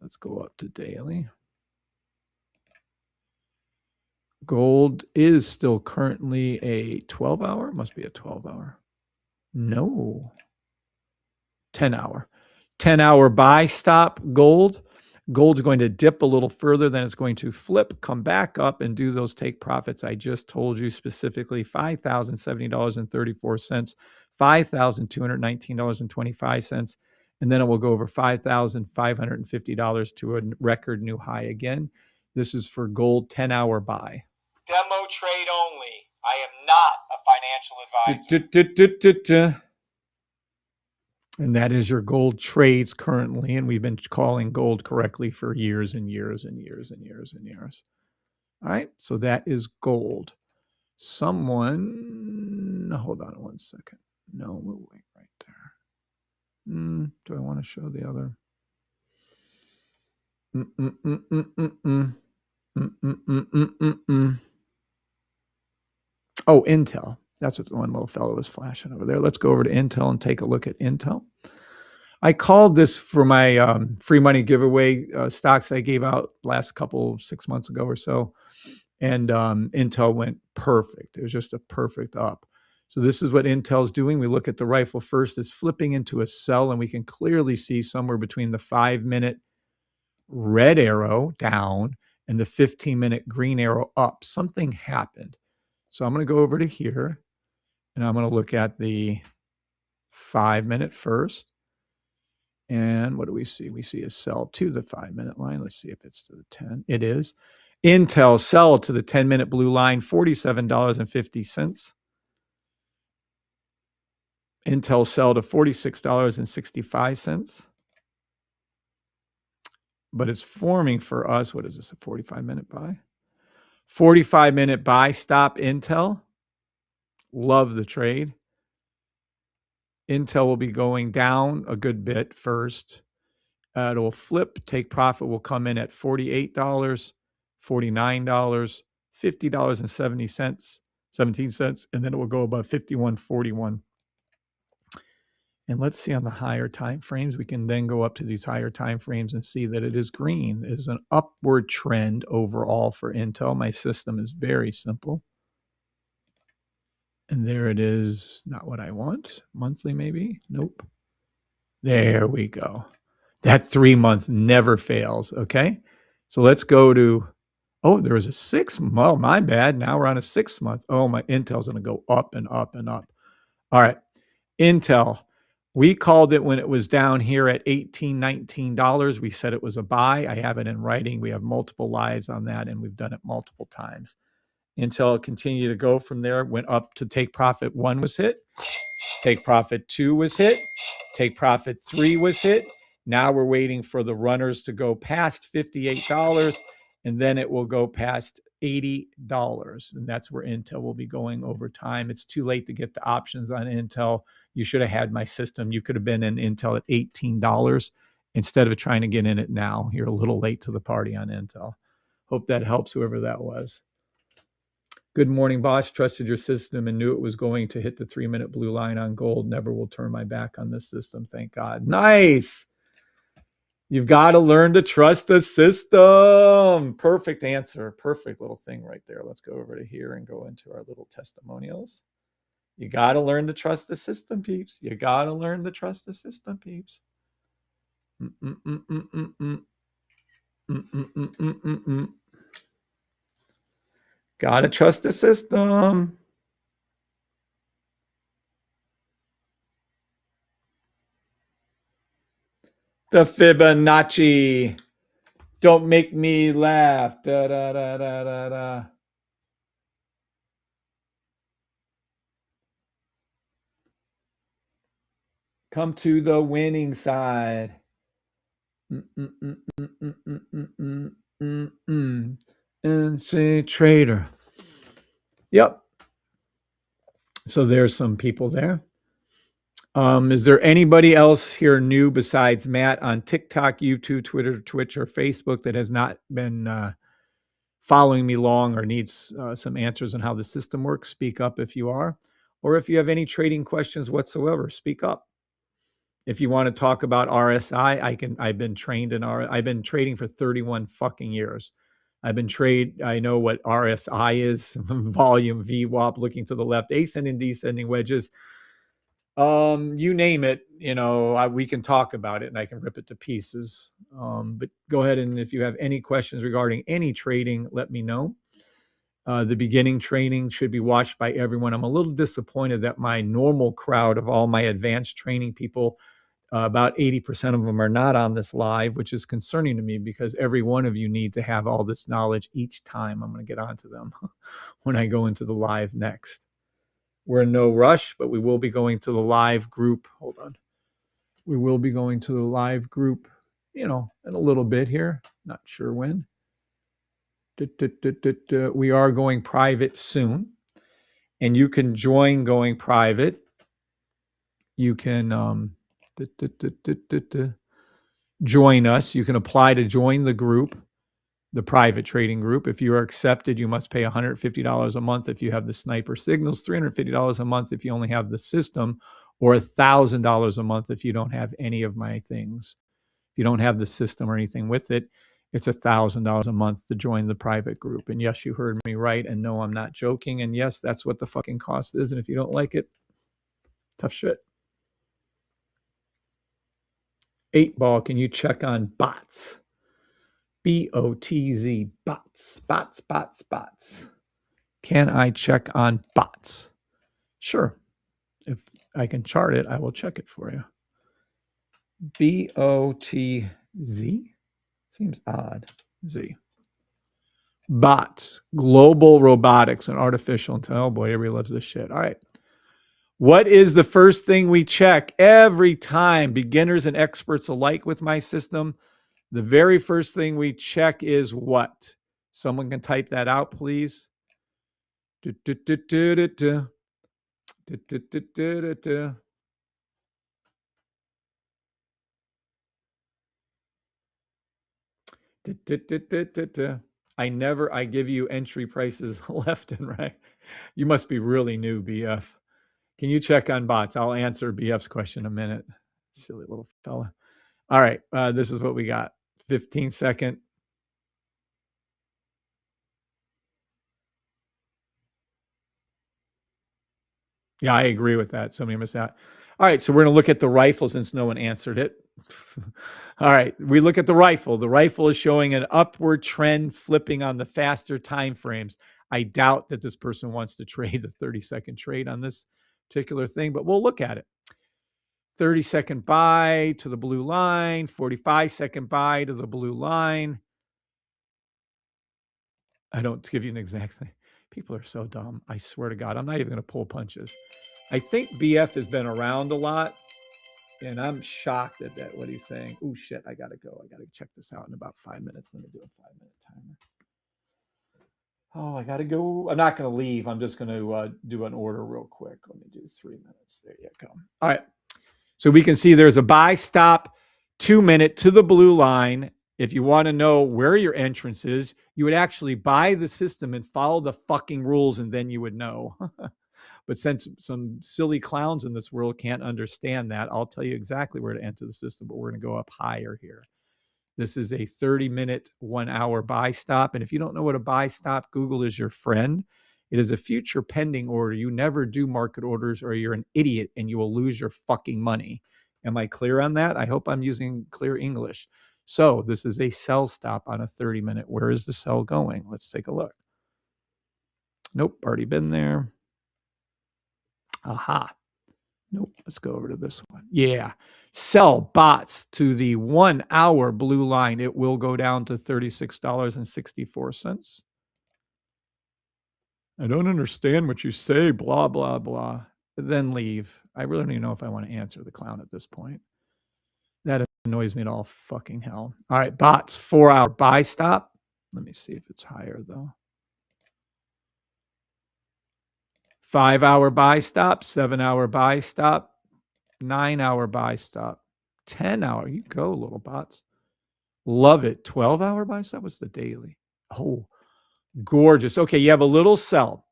Let's go up to daily. Gold is still currently a 12-hour. Must be a 12-hour. No. 10-hour. 10-hour buy stop gold. Gold's going to dip a little further, then it's going to flip, come back up, and do those take profits I just told you, specifically $5,070.34, $5,219.25, and then it will go over $5,550 to a record new high again. This is for gold 10-hour buy.
Demo trade only. I am not a financial advisor.
And that is your gold trades currently. And we've been calling gold correctly for years and years and years and years and years. All right. So that is gold. Someone, hold on one second. No, we'll wait right there. Do I want to show the other? Oh, Intel. That's what the one little fellow was flashing over there. Let's go over to Intel and take a look at Intel. I called this for my free money giveaway stocks I gave out last 6 months ago or so. And Intel went perfect. It was just a perfect up. So this is what Intel's doing. We look at the rifle first. It's flipping into a sell, and we can clearly see somewhere between the 5-minute red arrow down and the 15-minute green arrow up. Something happened. So I'm going to go over to here. And I'm going to look at the 5-minute first. And what do we see? We see a sell to the 5-minute line. Let's see if it's to the 10. It is. Intel sell to the 10-minute blue line, $47.50. Intel sell to $46.65. But it's forming for us. What is this? A 45-minute buy? 45-minute buy stop Intel. Love the trade. Intel will be going down a good bit first. It'll flip. Take profit will come in at $48, $49, $50.70, 17 cents, and then it will go above 51.41. And let's see on the higher time frames. We can then go up to these higher time frames and see that it is green. It is an upward trend overall for Intel. My system is very simple. And there it is. Not what I want. Monthly maybe? Nope. There we go. That 3-month never fails. Okay. So let's go to, oh, there was a 6. Oh, my bad. Now we're on a 6-month. Oh, my Intel's going to go up and up and up. All right. Intel. We called it when it was down here at $18, $19. We said it was a buy. I have it in writing. We have multiple lives on that, and we've done it multiple times. Intel continued to go from there, went up to take profit 1 was hit. Take profit 2 was hit. Take profit 3 was hit. Now we're waiting for the runners to go past $58, and then it will go past $80. And that's where Intel will be going over time. It's too late to get the options on Intel. You should have had my system. You could have been in Intel at $18 instead of trying to get in it now. You're a little late to the party on Intel. Hope that helps whoever that was. Good morning, boss. Trusted your system and knew it was going to hit the 3-minute blue line on gold. Never will turn my back on this system. Thank God. Nice. You've got to learn to trust the system. Perfect answer. Perfect little thing right there. Let's go over to here and go into our little testimonials. You got to learn to trust the system, peeps. You got to learn to trust the system, peeps. Got to trust the system. The Fibonacci. Don't make me laugh. Da, da, da, da, da, da. Come to the winning side. And say trader. Yep. So there's some people there. Is there anybody else here new besides Matt on TikTok, YouTube, Twitter, Twitch, or Facebook that has not been following me long or needs some answers on how the system works? Speak up if you are. Or if you have any trading questions whatsoever, speak up. If you want to talk about RSI, I've been trained in I've been trading for 31 fucking years. I know what RSI is, volume, VWAP, looking to the left, ascending, descending wedges. You name it, we can talk about it and I can rip it to pieces. But go ahead, and if you have any questions regarding any trading, let me know. The beginning training should be watched by everyone. I'm a little disappointed that my normal crowd of all my advanced training people, about 80% of them are not on this live, which is concerning to me because every one of you need to have all this knowledge each time. I'm going to get onto them when I go into the live next. We're in no rush, but we will be going to the live group. Hold on. We will be going to the live group, in a little bit here. Not sure when. We are going private soon. And you can join going private. You can join us. You can apply to join the group, the private trading group. If you are accepted, you must pay $150 a month if you have the sniper signals, $350 a month if you only have the system, or $1,000 a month if you don't have any of my things. If you don't have the system or anything with it, it's $1,000 a month to join the private group. And yes, you heard me right. And no, I'm not joking. And yes, that's what the fucking cost is. And if you don't like it, tough shit. 8Ball, can you check on bots? BOTZ, bots. Can I check on bots? Sure. If I can chart it, I will check it for you. BOTZ? Seems odd. Z. Bots. Global robotics and artificial intelligence. Oh boy, everybody loves this shit. All right. What is the first thing we check every time, beginners and experts alike with my system? The very first thing we check is what? Someone can type that out, please. I give you entry prices left and right. You must be really new, BF. Can you check on bots? I'll answer BF's question in a minute. Silly little fella. All right. This is what we got. 15-second. Yeah, I agree with that. Somebody missed out. All right. So we're going to look at the rifle since no one answered it. All right. We look at the rifle. The rifle is showing an upward trend flipping on the faster time frames. I doubt that this person wants to trade the 30-second trade on this particular thing, but we'll look at it. 30-second buy to the blue line, 45-second buy to the blue line. I don't give you an exact thing. People are so dumb. I swear to God, I'm not even going to pull punches. I think BF has been around a lot, and I'm shocked at that, what he's saying. Oh, shit, I got to go. I got to check this out in about 5 minutes. Let me do a 5-minute timer. Oh, I got to go. I'm not going to leave. I'm just going to do an order real quick. Let me do 3 minutes. There you go. All right. So we can see there's a buy stop 2 minute to the blue line. If you want to know where your entrance is, you would actually buy the system and follow the fucking rules, and then you would know. But since some silly clowns in this world can't understand that, I'll tell you exactly where to enter the system, but we're going to go up higher here. This is a 30-minute, 1 hour buy stop. And if you don't know what a buy stop, Google is your friend. It is a future pending order. You never do market orders or you're an idiot and you will lose your fucking money. Am I clear on that? I hope I'm using clear English. So this is a sell stop on a 30-minute. Where is the sell going? Let's take a look. Nope, already been there. Aha. Nope, let's go over to this one. Yeah. Sell bots to the 1 hour blue line. It will go down to $36.64. I don't understand what you say, blah, blah, blah. Then leave. I really don't even know if I want to answer the clown at this point. That annoys me at all fucking hell. All right, bots, 4 hour buy stop. Let me see if it's higher though. 5 hour buy stop, 7 hour buy stop, 9 hour buy stop, 10 hour. You go, little bots. Love it. 12 hour buy stop was the daily. Oh, gorgeous. Okay, you have a little sell.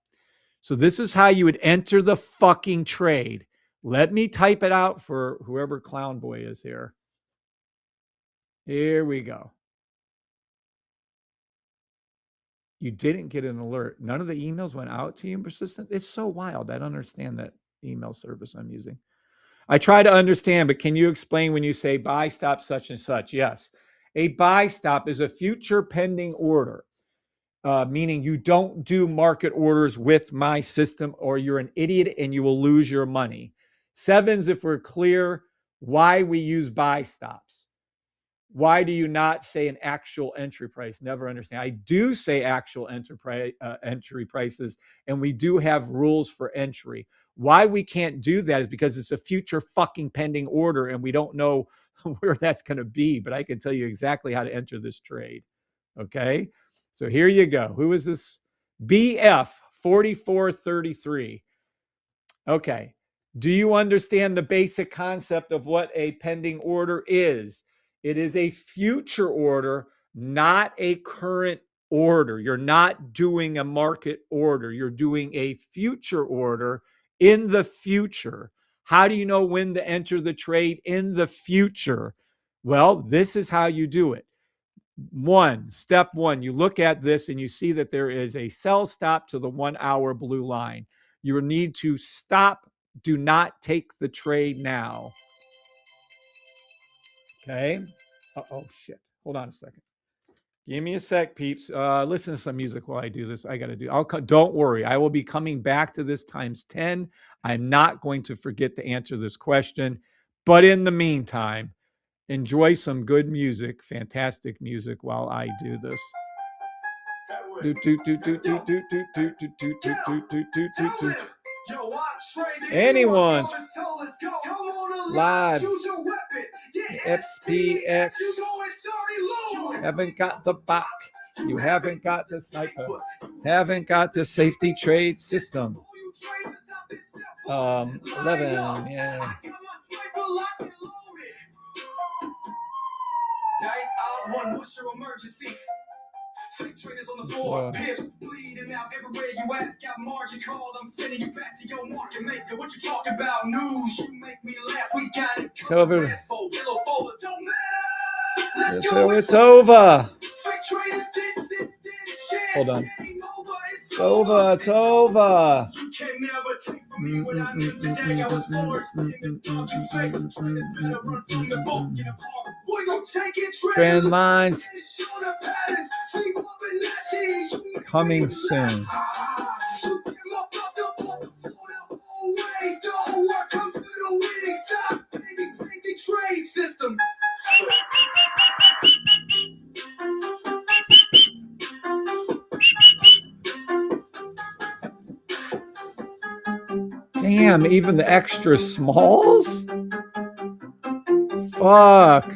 So this is how you would enter the fucking trade. Let me type it out for whoever clown boy is here. Here we go. You didn't get an alert. None of the emails went out to you, persistent. It's so wild. I don't understand that email service I'm using. I try to understand, but can you explain when you say buy stop such and such? Yes. A buy stop is a future pending order, meaning you don't do market orders with my system or you're an idiot and you will lose your money. Sevens, if we're clear, why we use buy stops. Why do you not say an actual entry price? Never understand. I do say actual entry prices, and we do have rules for entry. Why we can't do that is because it's a future fucking pending order, and we don't know where that's going to be. But I can tell you exactly how to enter this trade. Okay? So here you go. Who is this? BF 4433. Okay. Do you understand the basic concept of what a pending order is? It is a future order, not a current order. You're not doing a market order. You're doing a future order in the future. How do you know when to enter the trade in the future? Well, this is how you do it. Step one, you look at this and you see that there is a sell stop to the 1 hour blue line. You need to stop. Do not take the trade now. Okay. Oh, shit. Hold on a second. Give me a sec, peeps. Listen to some music while I do this. I got to do. Don't worry. I will be coming back to this times 10. I'm not going to forget to answer this question. But in the meantime, enjoy some good music, fantastic music while I do this.
Yo, I trade
Anyone.
Tell us go. Come on,
Live.
choose your weapon.
SPX.
You go and start it low.
Haven't got the Bach. You haven't got the sniper. Haven't got the safety trade system. 11, yeah.
Night out one, what's your emergency? Fake traders on the floor, pips bleeding out everywhere you ask. Got margin called, I'm sending you back to your market maker. What you talking about? News, you make me laugh. We got it covered. Red fold, yellow fold, it don't matter. Let's go.
So it's over.
Fake traders did.
Hold on. It's over. It's over.
You can never take from me what I did today. I was forged in the dark. You fake traders better run from the boat. Get apart. We gon' take it.
Trend lines coming soon. Damn, even the extra smalls? Fuck.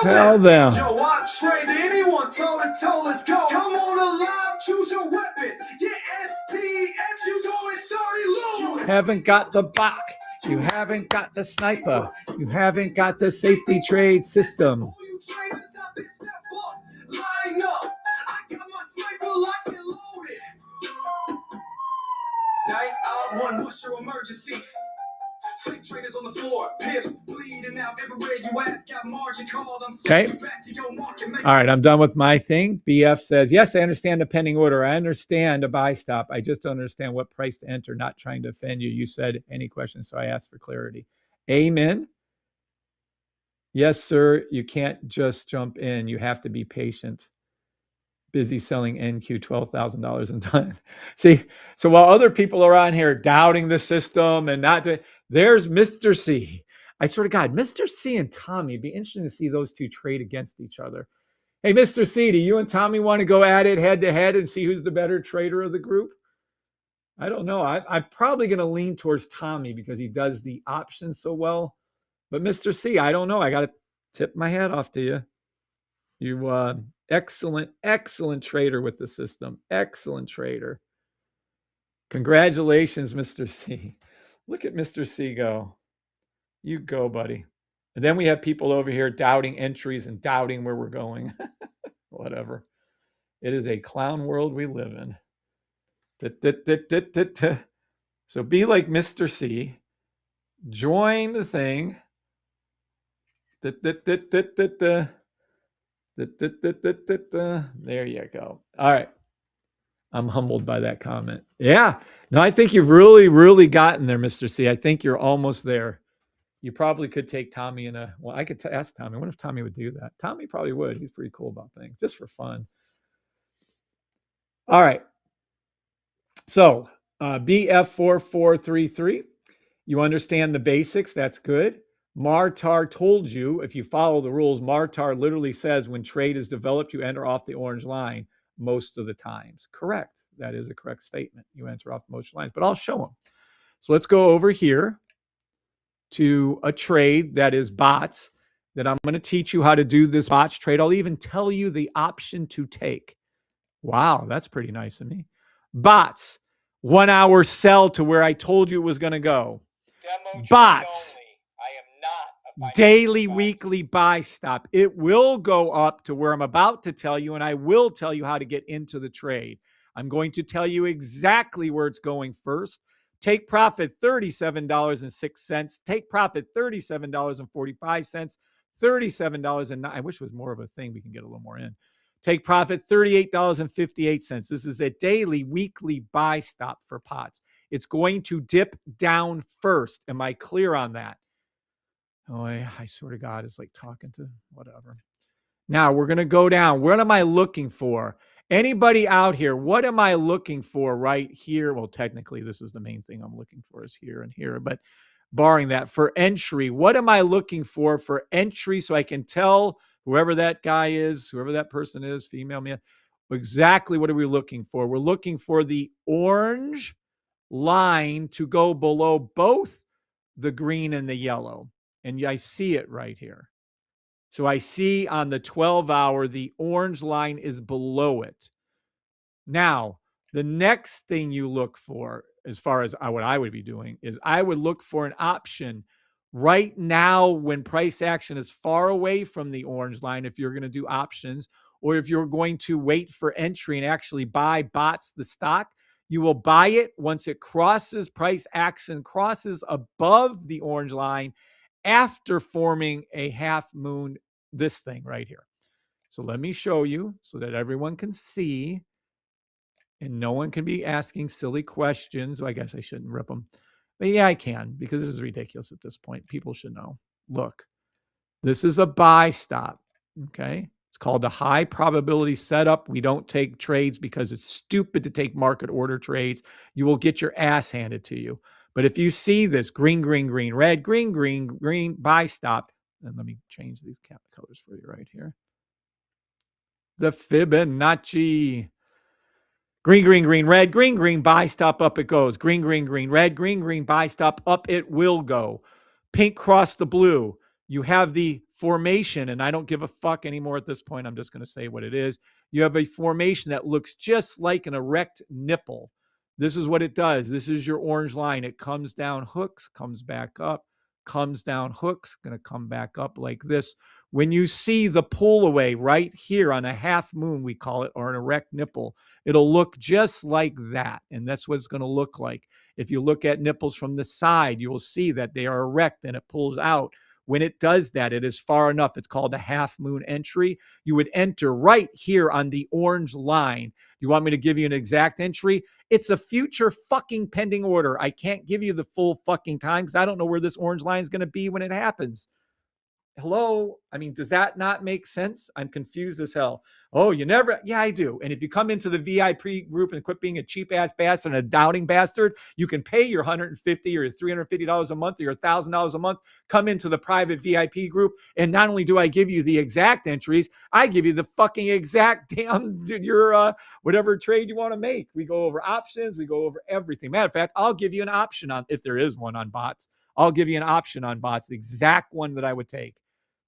Tell them.
Yo, I trade anyone, toe to toe, let's go. Come on alive, choose your weapon. Get SPX, you go and start it low.
You haven't got the Bach. You haven't got the sniper. You haven't got the safety trade system.
All you traders out there, step up, line up. I got my sniper locked and loaded. Night out one, what's your emergency? Fake traders on the floor, pips bleeding out everywhere you ask. Got margin called, I'm sending you back to your market maker.
All right, I'm done with my thing. BF says, yes, I understand the pending order. I understand a buy stop. I just don't understand what price to enter, not trying to offend you. You said any questions, so I asked for clarity. Amen. Yes, sir. You can't just jump in. You have to be patient. Busy selling NQ $12,000 in time. See, so while other people are on here doubting the system and not doing, there's Mr. C. I swear to God, Mr. C and Tommy, it'd be interesting to see those two trade against each other. Hey, Mr. C, do you and Tommy want to go at it head to head and see who's the better trader of the group? I don't know. I'm probably going to lean towards Tommy because he does the options so well. But Mr. C, I don't know. I got to tip my hat off to you. You excellent trader with the system. Excellent trader. Congratulations, Mr. C. Look at Mr. C go. You go, buddy. And then we have people over here doubting entries and doubting where we're going. Whatever. It is a clown world we live in. So be like Mr. C. Join the thing. There you go. All right. I'm humbled by that comment. Yeah. No, I think you've really gotten there, Mr. C. I think you're almost there. You probably could take Tommy in a, well, I could ask Tommy. I wonder if Tommy would do that. Tommy probably would. He's pretty cool about things, just for fun. All right. So BF4433, you understand the basics. That's good. Martar told you, if you follow the rules, Martar literally says when trade is developed, you enter off the orange line most of the times. Correct. That is a correct statement. You enter off most lines, but I'll show them. So let's go over here to a trade that is bots, that I'm going to teach you how to do this bots trade. I'll even tell you the option to take. Wow, that's pretty nice of me. Bots, 1 hour sell to where I told you it was going to go.
Demo
Bots.
trade only. I am not a
Daily,
financial
weekly buy stop. It will go up to where I'm about to tell you, and I will tell you how to get into the trade. I'm going to tell you exactly where it's going first. Take profit $37.06. Take profit $37.45. $37.09. I wish it was more of a thing. We can get a little more in. Take profit $38.58. This is a daily, weekly buy stop for pots. It's going to dip down first. Am I clear on that? Oh, I swear to God, it's like talking to whatever. Now we're going to go down. What am I looking for? Anybody out here? What am I looking for right here? Well, technically, this is the main thing I'm looking for is here and here. But barring that, for entry, what am I looking for entry so I can tell whoever that guy is, whoever that person is, female, male, exactly what are we looking for? We're looking for the orange line to go below both the green and the yellow. And I see it right here. So I see on the 12-hour, the orange line is below it. Now, the next thing you look for, as far as what I would be doing, is I would look for an option right now when price action is far away from the orange line, if you're going to do options, or if you're going to wait for entry and actually buy BOTS, the stock, you will buy it once it crosses price action, crosses above the orange line after forming a half moon, this thing right here. So let me show you so that everyone can see and no one can be asking silly questions. Well, I guess I shouldn't rip them. But yeah, I can, because this is ridiculous at this point. People should know. Look, this is a buy stop. Okay. It's called a high probability setup. We don't take trades because it's stupid to take market order trades. You will get your ass handed to you. But if you see this green, green, green, red, green, green, green, buy stop, and let me change these colors for you right here. The Fibonacci. Green, green, green, red, green, green, buy stop, up it goes. Green, green, green, red, green, green, buy stop, up it will go. Pink cross the blue. You have the formation, and I don't give a fuck anymore at this point. I'm just going to say what it is. You have a formation that looks just like an erect nipple. This is what it does. This is your orange line. It comes down, hooks, comes back up, comes down, hooks, going to come back up like this. When you see the pull away right here on a half moon, we call it, or an erect nipple, it'll look just like that. And that's what it's going to look like. If you look at nipples from the side, you will see that they are erect and it pulls out. When it does that, it is far enough. It's called a half moon entry. You would enter right here on the orange line. You want me to give you an exact entry? It's a future fucking pending order. I can't give you the full fucking time because I don't know where this orange line is going to be when it happens. Hello? I mean, does that not make sense? I'm confused as hell. Oh, you never? Yeah, I do. And if you come into the VIP group and quit being a cheap ass bastard and a doubting bastard, you can pay your $150 or $350 a month or your $1,000 a month. Come into the private VIP group. And not only do I give you the exact entries, I give you the fucking exact damn your whatever trade you want to make. We go over options. We go over everything. Matter of fact, I'll give you an option on, if there is one on BOTS, I'll give you an option on BOTS, the exact one that I would take.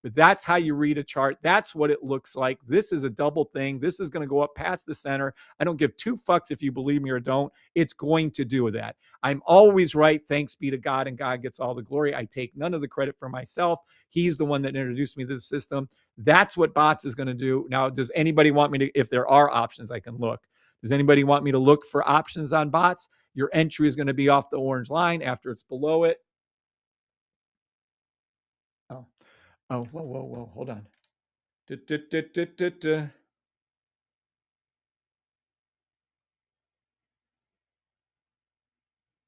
But that's how you read a chart. That's what it looks like. This is a double thing. This is going to go up past the center. I don't give two fucks if you believe me or don't. It's going to do that. I'm always right. Thanks be to God, and God gets all the glory. I take none of the credit for myself. He's the one that introduced me to the system. That's what BOTS is going to do. Now, does anybody want me to, if there are options, I can look. Does anybody want me to look for options on BOTS? Your entry is going to be off the orange line after it's below it. Oh, whoa, hold on.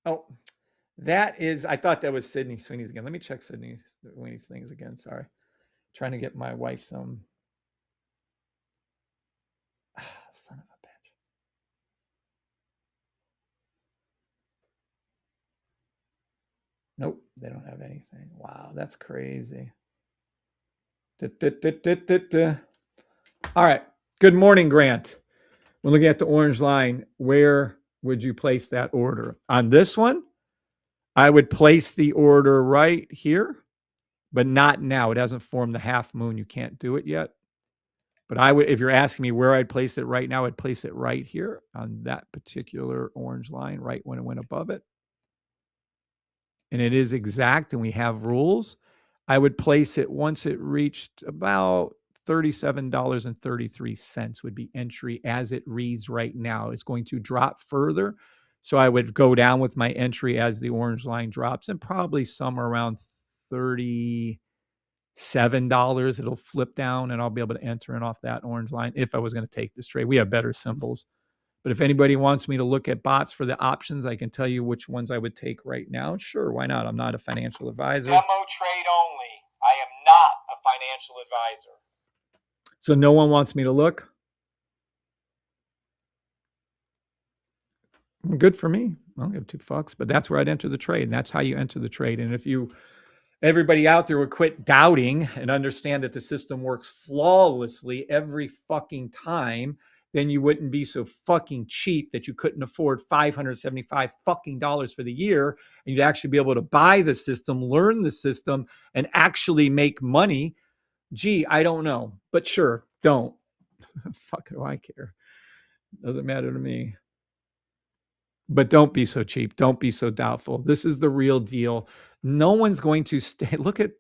Oh, that is, I thought that was Sydney Sweeney's again. Let me check Sydney Sweeney's things again. Sorry. Trying to get my wife some. Son of a bitch. Nope, they don't have anything. Wow, that's crazy. All right. Good morning, Grant. We're looking at the orange line. Where would you place that order? On this one, I would place the order right here, but not now. It hasn't formed the half moon. You can't do it yet. But I would, if you're asking me where I'd place it right now, I'd place it right here on that particular orange line, right when it went above it. And it is exact, and we have rules. I would place it once it reached about $37.33 would be entry as it reads right now. It's going to drop further. So I would go down with my entry as the orange line drops, and probably somewhere around $37. It'll flip down and I'll be able to enter in off that orange line if I was going to take this trade. We have better symbols. But if anybody wants me to look at BOTS for the options, I can tell you which ones I would take right now. Sure, why not? I'm not a financial advisor.
Demo trade only. financial advisor.
So no one wants me to look? Good for me. I don't give two fucks, but that's where I'd enter the trade. And that's how you enter the trade. And if everybody out there would quit doubting and understand that the system works flawlessly every fucking time, then you wouldn't be so fucking cheap that you couldn't afford $575 fucking dollars for the year. And you'd actually be able to buy the system, learn the system, and actually make money. Gee, I don't know, but sure, don't. Fuck do I care? Doesn't matter to me. But don't be so cheap. Don't be so doubtful. This is the real deal. No one's going to stay. Look at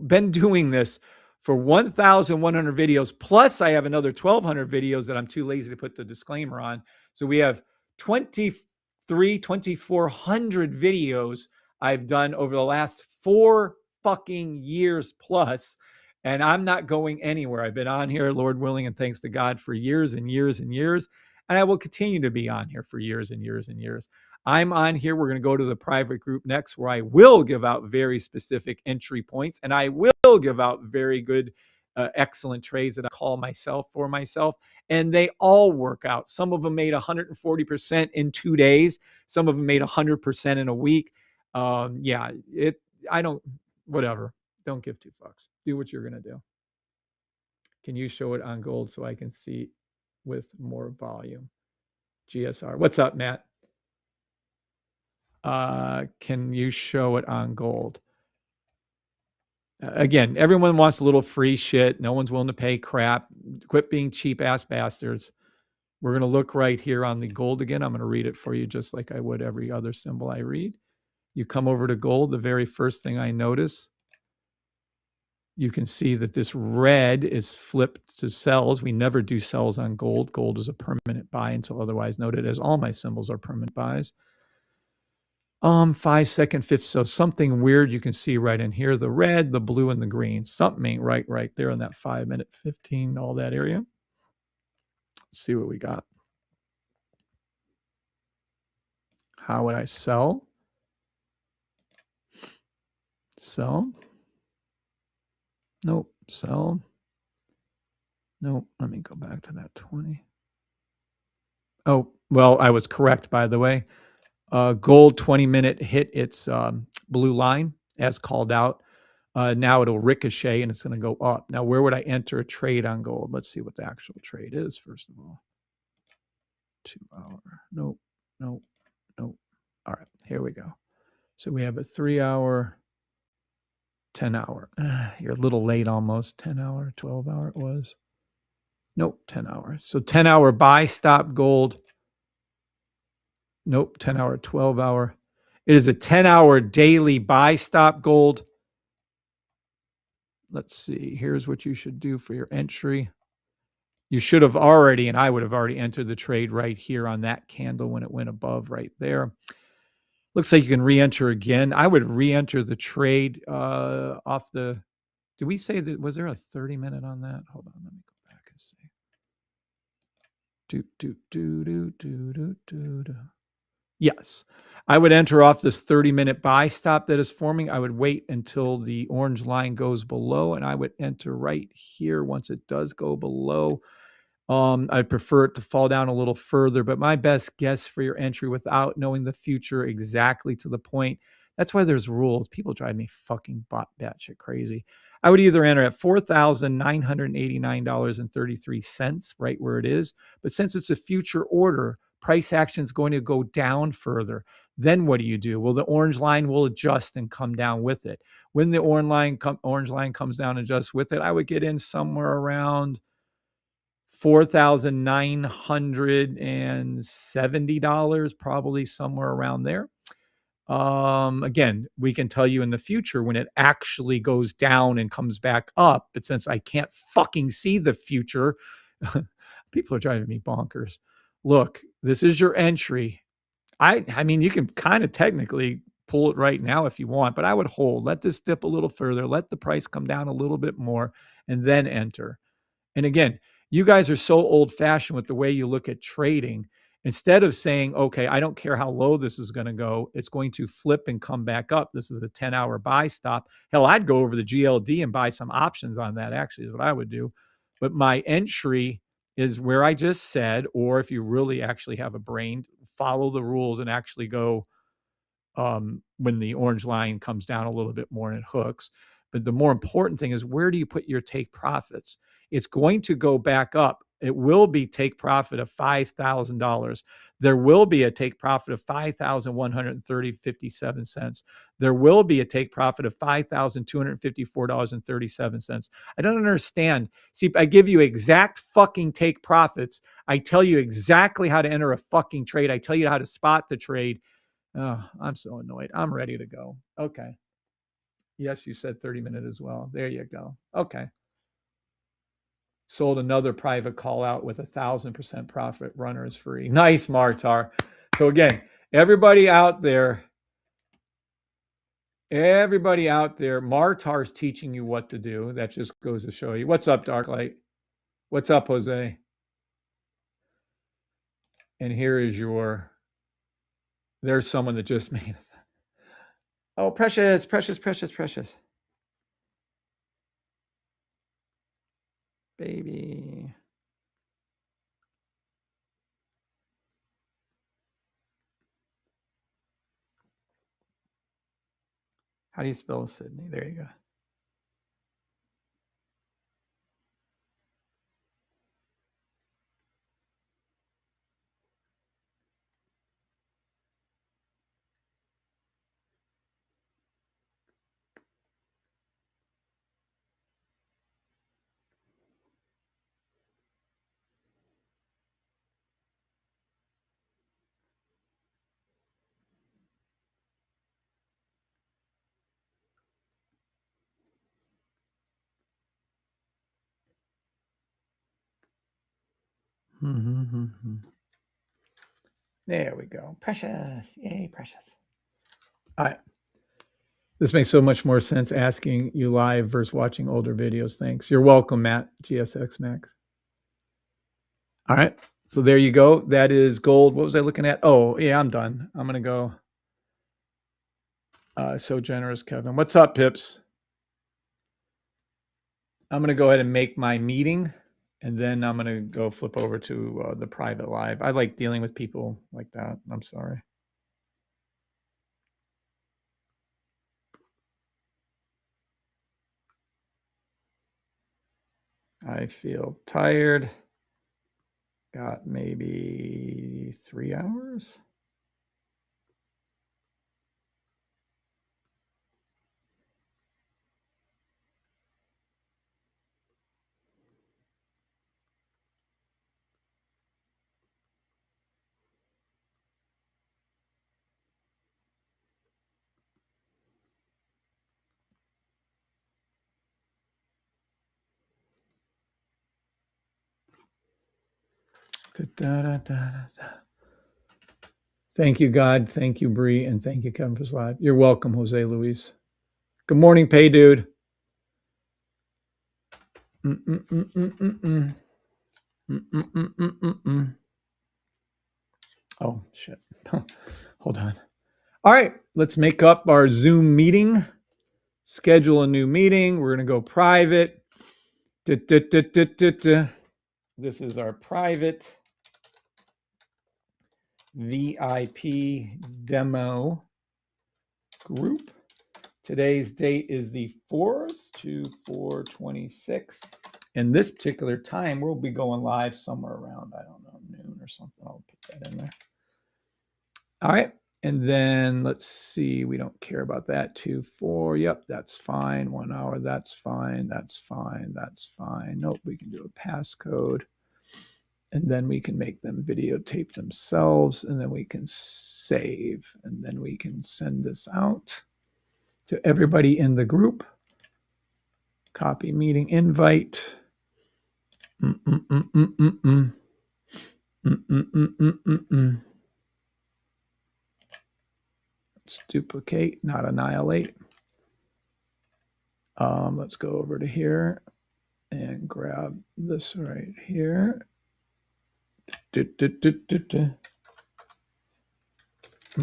been doing this for 1,100 videos. Plus, I have another 1,200 videos that I'm too lazy to put the disclaimer on. So we have 2,400 videos I've done over the last 4 fucking years plus. And I'm not going anywhere. I've been on here, Lord willing, and thanks to God, for years and years and years. And I will continue to be on here for years and years and years. I'm on here. We're going to go to the private group next, where I will give out very specific entry points, and I will give out very good, excellent trades that I call for myself. And they all work out. Some of them made 140% in 2 days. Some of them made 100% in a week. Whatever. Don't give two fucks. Do what you're going to do. Can you show it on gold so I can see with more volume? GSR. What's up, Matt? Can you show it on gold? Again, everyone wants a little free shit. No one's willing to pay crap. Quit being cheap ass bastards. We're going to look right here on the gold again. I'm going to read it for you just like I would every other symbol I read. You come over to gold. The very first thing I notice, you can see that this red is flipped to sells. We never do sells on gold. Gold is a permanent buy until otherwise noted, as all my symbols are permanent buys. 5 second, 5th. So something weird you can see right in here. The red, the blue, and the green. Something ain't right there in that 5 minute, 15, all that area. Let's see what we got. How would I sell? Sell. Nope. Sell. Nope. Let me go back to that 20. Oh, well, I was correct, by the way. Gold 20-minute hit its blue line as called out. Now it'll ricochet and it's going to go up. Now, where would I enter a trade on gold? Let's see what the actual trade is, first of all. 2 hour. Nope. All right, here we go. So we have a 3 hour, 10 hour. You're a little late almost. 10 hour, 12 hour it was. Nope, 10 hour. So 10 hour buy, stop gold. Nope, 10 hour, 12 hour. It is a 10 hour daily buy, stop gold. Let's see. Here's what you should do for your entry. You should have already, and I would have already entered the trade right here on that candle when it went above right there. Looks like you can re-enter again. I would re-enter the trade off the, did we say that, was there a 30-minute on that? Hold on, let me go back and see. Yes, I would enter off this 30-minute buy stop that is forming. I would wait until the orange line goes below, and I would enter right here once it does go below. I'd prefer it to fall down a little further, but my best guess for your entry without knowing the future exactly to the point, that's why there's rules. People drive me fucking batshit crazy. I would either enter at $4,989.33, right where it is. But since it's a future order, price action is going to go down further. Then what do you do? Well, the orange line will adjust and come down with it. When the orange line comes down and adjusts with it, I would get in somewhere around $4,970, probably somewhere around there. Again, we can tell you in the future when it actually goes down and comes back up, but since I can't fucking see the future, people are driving me bonkers. Look, this is your entry. I mean, you can kind of technically pull it right now if you want, but I would hold. Let this dip a little further. Let the price come down a little bit more and then enter. And again, you guys are so old-fashioned with the way you look at trading. Instead of saying, okay, I don't care how low this is going to go, it's going to flip and come back up. This is a 10-hour buy stop. Hell, I'd go over the GLD and buy some options on that, actually, is what I would do. But my entry is where I just said, or if you really actually have a brain, follow the rules and actually go when the orange line comes down a little bit more and it hooks. But the more important thing is, where do you put your take profits? It's going to go back up. It will be take profit of $5,000. There will be a take profit of $5,130.57. There will be a take profit of $5,254.37. I don't understand. See, I give you exact fucking take profits. I tell you exactly how to enter a fucking trade. I tell you how to spot the trade. Oh, I'm so annoyed. I'm ready to go. Okay. Yes, you said 30-minute as well. There you go. Okay. Sold another private call out with 1,000% profit. Runner is free. Nice, Martar. So again, everybody out there, Martar's teaching you what to do. That just goes to show you. What's up, Darklight? What's up, Jose? And here is there's someone that just made it. Oh, precious. Baby. How do you spell Sydney? There you go. There we go. Precious. Yay, precious. All right. This makes so much more sense asking you live versus watching older videos. Thanks. You're welcome, Matt, GSX Max. All right. So there you go. That is gold. What was I looking at? Oh, yeah, I'm done. I'm going to go. So generous, Kevin. What's up, Pips? I'm going to go ahead and make my meeting, and then I'm going to go flip over to the private live. I like dealing with people like that. I'm sorry. I feel tired. Got maybe 3 hours. Thank you, God. Thank you, Bree. And thank you, Kevin, for this live. You're welcome, Jose Luis. Good morning, Pay Dude. Oh, shit. Hold on. All right. Let's make up our Zoom meeting. Schedule a new meeting. We're going to go private. This is our private VIP demo group. Today's date is the 4th to 4/26. And this particular time, we'll be going live somewhere around, I don't know, noon or something. I'll put that in there. All right. And then let's see. We don't care about that. 2, 4. Yep, that's fine. 1 hour. That's fine. That's fine. That's fine. Nope. We can do a passcode. And then we can make them videotape themselves. And then we can save. And then we can send this out to everybody in the group. Copy meeting invite. Let's duplicate, not annihilate. Let's go over to here and grab this right here. All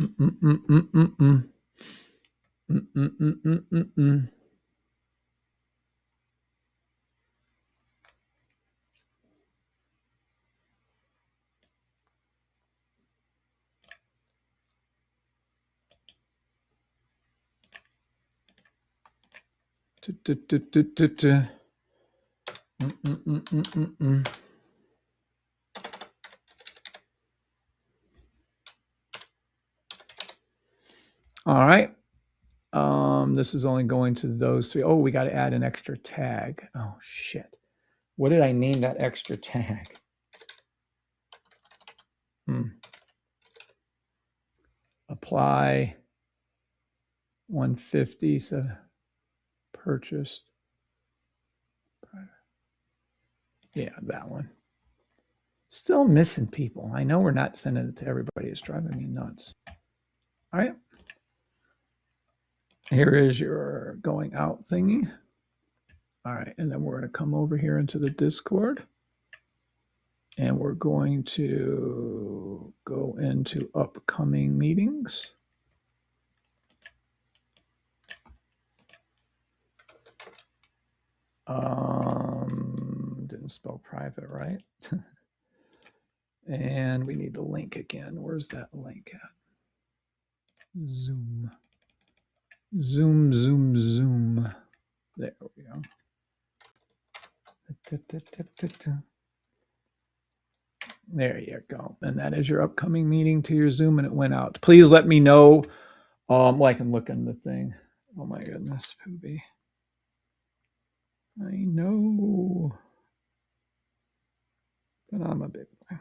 right. This is only going to those three. Oh, we got to add an extra tag. Oh, shit. What did I name that extra tag? Apply 150. So purchased. Yeah, that one. Still missing people. I know we're not sending it to everybody. It's driving me nuts. All right. Here is your going out thingy. All right. And then we're going to come over here into the Discord. And we're going to go into upcoming meetings. Didn't spell private right. And we need the link again. Where's that link at? Zoom. Zoom, zoom, zoom. There we go. There you go. And that is your upcoming meeting to your Zoom, and it went out. Please let me know. Well, I can look in the thing. Oh my goodness, Poopy. I know. But I'm a big boy.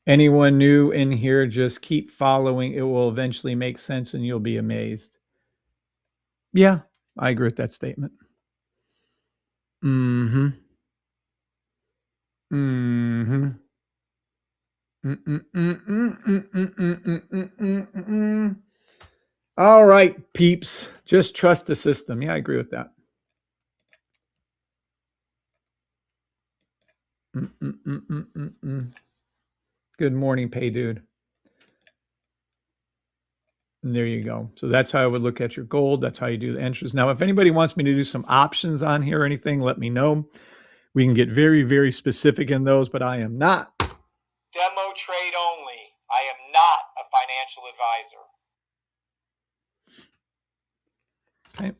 Anyone new in here, just keep following. It will eventually make sense and you'll be amazed. Yeah, I agree with that statement. Mm-hmm. Mm-hmm. All right, peeps. Just trust the system. Yeah, I agree with that. Good morning, Pay Dude. And there you go. So that's how I would look at your gold. That's how you do the entries. Now, if anybody wants me to do some options on here or anything, let me know. We can get very, very specific in those, but I am not.
Demo trade only. I am not a financial advisor.
Okay.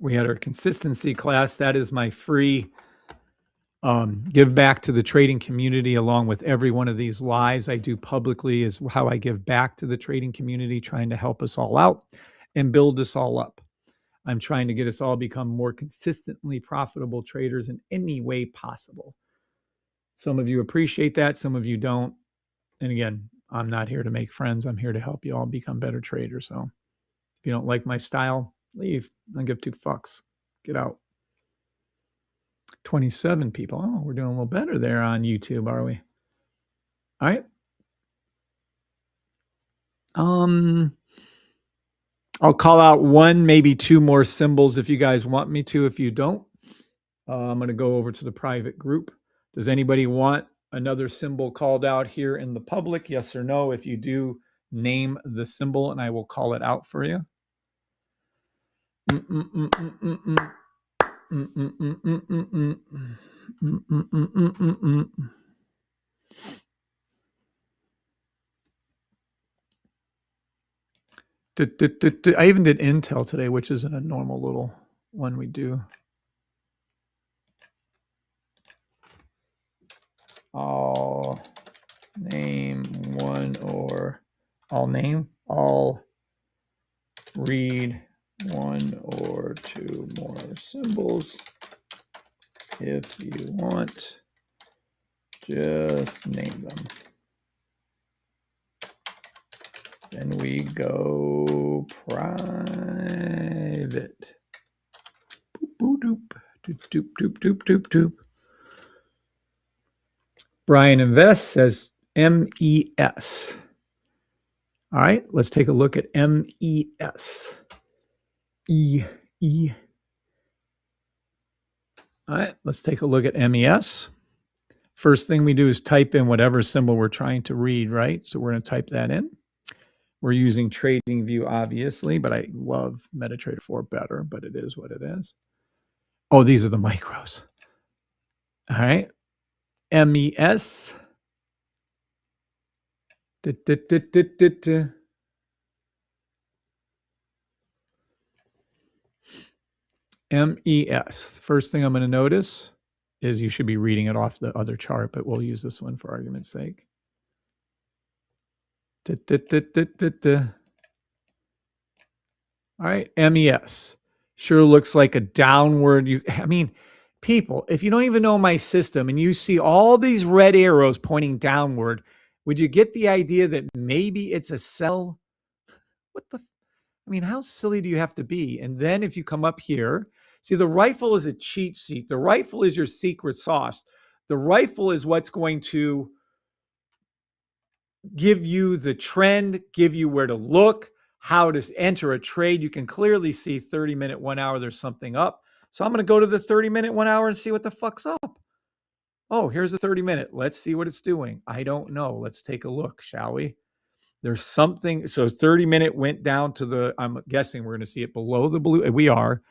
We had our consistency class. That is my free give back to the trading community along with every one of these lives I do publicly is how I give back to the trading community, trying to help us all out and build us all up. I'm trying to get us all become more consistently profitable traders in any way possible. Some of you appreciate that. Some of you don't. And again, I'm not here to make friends. I'm here to help you all become better traders. So if you don't like my style, leave. I don't give two fucks. Get out. 27 people. Oh, we're doing a little better there on YouTube, are we? All right. I'll call out one, maybe two more symbols if you guys want me to. If you don't, I'm going to go over to the private group. Does anybody want another symbol called out here in the public? Yes or no? If you do, name the symbol and I will call it out for you. I even did Intel today, which isn't a normal little one we do. I'll name one or I'll read one or two more symbols if you want. Just name them. Then we go private. Boop, doop, doop, doop, doop, doop, doop, doop. Brian Invest says MES. All right, let's take a look at MES. E. All right, let's take a look at MES. First thing we do is type in whatever symbol we're trying to read, right? So we're going to type that in. We're using TradingView, obviously, but I love MetaTrader 4 better, but it is what it is. Oh, these are the micros. All right. MES. MES. First thing I'm going to notice is you should be reading it off the other chart, but we'll use this one for argument's sake. All right, MES. Sure looks like a downward. People, if you don't even know my system and you see all these red arrows pointing downward, would you get the idea that maybe it's a sell? How silly do you have to be? And then if you come up here, see, the rifle is a cheat sheet. The rifle is your secret sauce. The rifle is what's going to give you the trend, give you where to look, how to enter a trade. You can clearly see 30-minute, 1 hour, there's something up. So I'm going to go to the 30-minute, 1 hour and see what the fuck's up. Oh, here's a 30-minute. Let's see what it's doing. I don't know. Let's take a look, shall we? There's something. So 30-minute went down to the, I'm guessing we're going to see it below the blue. We are.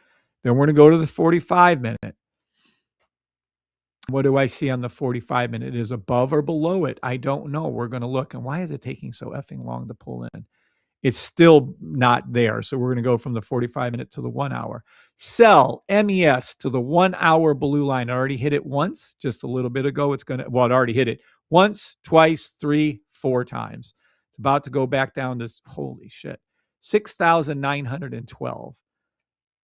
Then we're going to go to the 45-minute. What do I see on the 45-minute? It is above or below it. I don't know. We're going to look. And why is it taking so effing long to pull in? It's still not there. So we're going to go from the 45-minute to the 1 hour. Sell MES to the 1 hour blue line. I already hit it once, just a little bit ago. It already hit it once, twice, 3, 4 times. It's about to go back down to, holy shit, 6,912.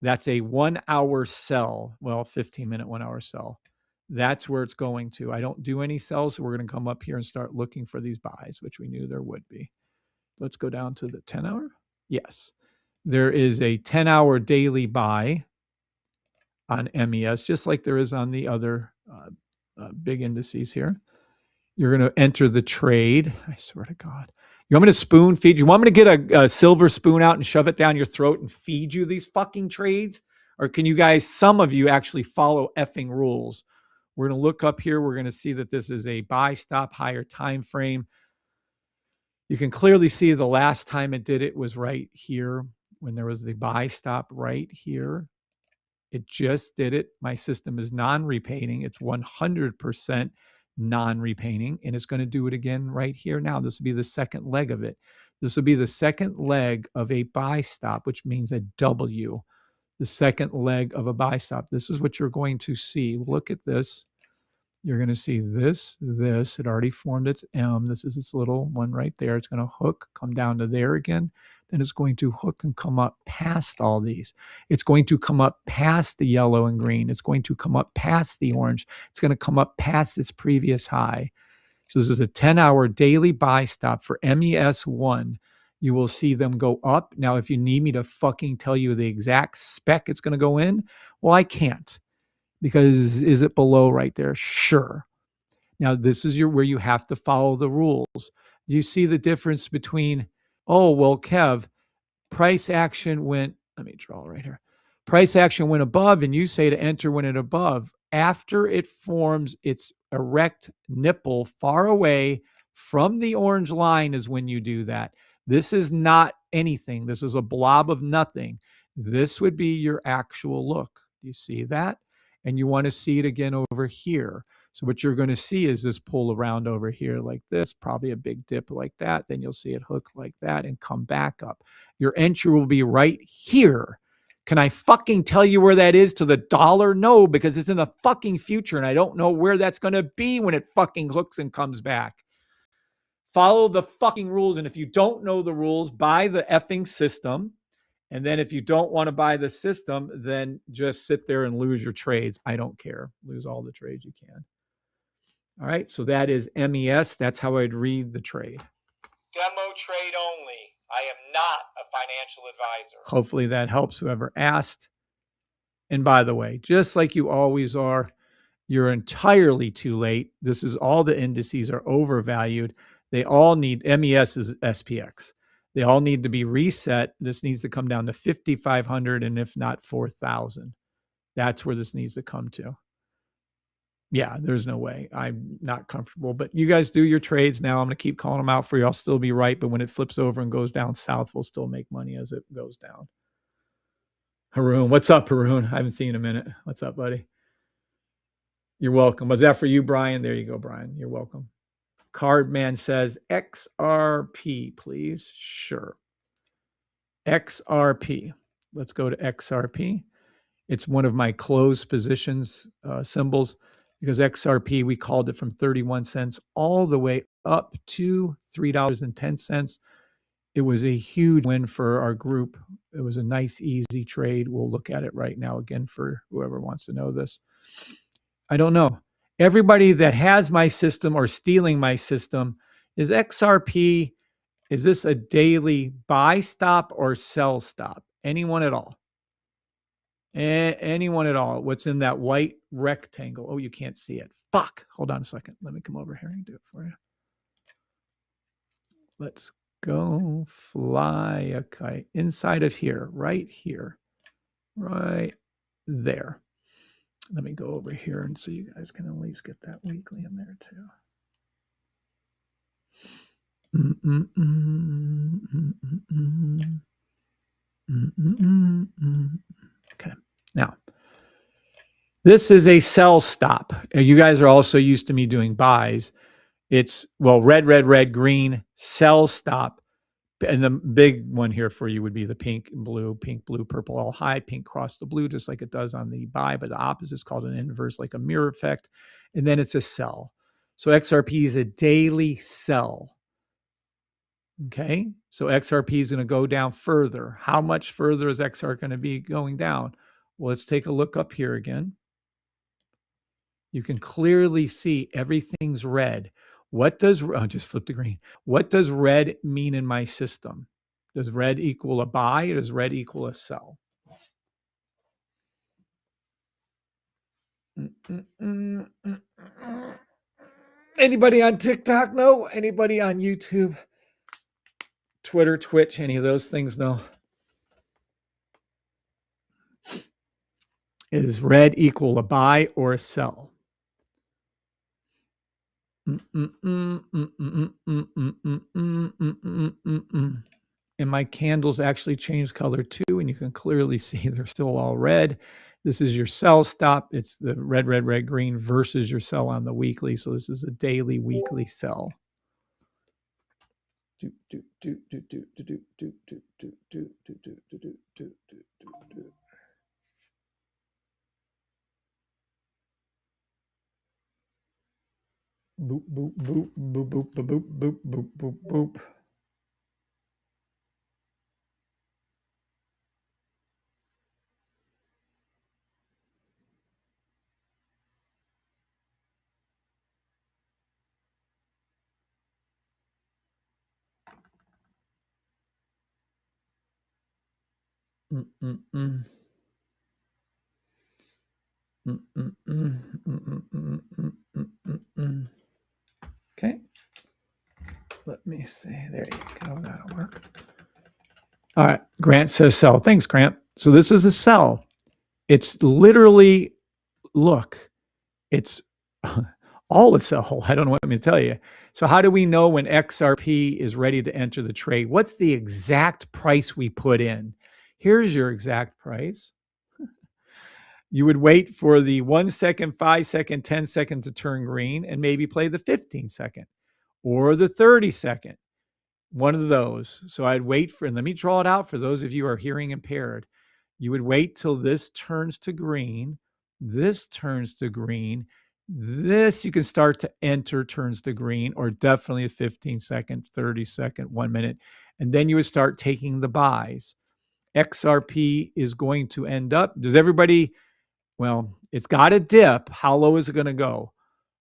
That's a 1 hour sell. Well, 15-minute, 1 hour sell. That's where it's going to. I don't do any sells, so we're going to come up here and start looking for these buys, which we knew there would be. Let's go down to the 10 hour. Yes. There is a 10-hour daily buy on MES, just like there is on the other big indices here. You're going to enter the trade. I swear to God. You want me to spoon feed you? You want me to get a silver spoon out and shove it down your throat and feed you these fucking trades? Or can you guys, some of you actually follow effing rules? We're going to look up here. We're going to see that this is a buy stop higher time frame. You can clearly see the last time it did it was right here when there was the buy stop right here. It just did it. My system is non-repainting. It's 100% non-repainting, and it's going to do it again right here now. This will be the second leg of it. This will be the second leg of a buy stop, which means a W. The second leg of a buy stop. This is what you're going to see. Look at this. You're going to see this. It already formed its M. This is its little one right there. It's going to hook, come down to there again. Then it's going to hook and come up past all these. It's going to come up past the yellow and green. It's going to come up past the orange. It's going to come up past its previous high. So this is a 10-hour daily buy stop for MES1. You will see them go up. Now, if you need me to fucking tell you the exact spec it's going to go in, well, I can't. Because is it below right there? Sure. Now, this is where you have to follow the rules. Do you see the difference between, oh, well, Kev, price action went, let me draw right here. Price action went above, and you say to enter when it above. After it forms its erect nipple far away from the orange line is when you do that. This is not anything. This is a blob of nothing. This would be your actual look. Do you see that? And you want to see it again over here. So what you're going to see is this pull around over here like this, probably a big dip like that. Then you'll see it hook like that and come back up. Your entry will be right here Can I fucking tell you where that is to the dollar? No, because it's in the fucking future and I don't know where that's going to be when it fucking hooks and comes back. Follow the fucking rules. And if you don't know the rules, buy the effing system. And then if you don't want to buy the system, then just sit there and lose your trades. I don't care. Lose all the trades you can. All right. So that is MES. That's how I'd read the trade.
Demo trade only. I am not a financial advisor.
Hopefully that helps whoever asked. And by the way, just like you always are, you're entirely too late. This is all the indices are overvalued. They all need, MES is SPX. They all need to be reset. This needs to come down to 5,500 and if not 4,000. That's where this needs to come to. Yeah, there's no way. I'm not comfortable. But you guys do your trades now. I'm going to keep calling them out for you. I'll still be right. But when it flips over and goes down south, we'll still make money as it goes down. Haroon, what's up, Haroon? I haven't seen you in a minute. What's up, buddy? You're welcome. Was that for you, Brian? There you go, Brian. You're welcome. Cardman says XRP, please. Sure. XRP. Let's go to XRP. It's one of my closed positions symbols because XRP, we called it from 31 cents all the way up to $3.10. It was a huge win for our group. It was a nice, easy trade. We'll look at it right now again for whoever wants to know this. I don't know. Everybody that has my system or stealing my system, is XRP, is this a daily buy stop or sell stop? Anyone at all? Anyone at all? What's in that white rectangle? Oh, you can't see it. Fuck. Hold on a second. Let me come over here and do it for you. Let's go fly a kite inside of here, right there. Let me go over here and so you guys can at least get that weekly in there too. Okay. Now, this is a sell stop. You guys are also used to me doing buys. It's, well, red, green, sell stop. And the big one here for you would be the pink, blue, purple, all high, pink cross the blue, just like it does on the buy, but the opposite is called an inverse, like a mirror effect. And then it's a sell. So XRP is a daily sell. Okay. So XRP is going to go down further. How much further is XR going to be going down? Well, let's take a look up here again. You can clearly see everything's red. What does, oh, just flip to green. What does red mean in my system? Does red equal a buy or does red equal a sell? Anybody on TikTok? No. Anybody on YouTube? Twitter, Twitch, any of those things? No. Is red equal a buy or a sell? And my candles actually change color too, and you can clearly see they're still all red. This is your sell stop. It's the red, green versus your sell on the weekly. So this is a daily, weekly sell. Boop, boop, boop, boop, boop, boop, boop, boop, boop, boop. Okay. Let me see. There you go. That'll work. All right. Grant says sell. Thanks, Grant. So this is a sell. It's literally, look, it's all a sell. I don't know what I'm going to tell you. So how do we know when XRP is ready to enter the trade? What's the exact price we put in? Here's your exact price. You would wait for the 1 second, 5 second, 10 second to turn green and maybe play the 15 second or the 30 second, one of those. So I'd wait for, and let me draw it out for those of you who are hearing impaired. You would wait till this turns to green. This turns to green. This you can start to enter turns to green, or definitely a 15-second, 30-second, 1 minute. And then you would start taking the buys. XRP is going to end up, does everybody, well, it's got to dip. How low is it going to go?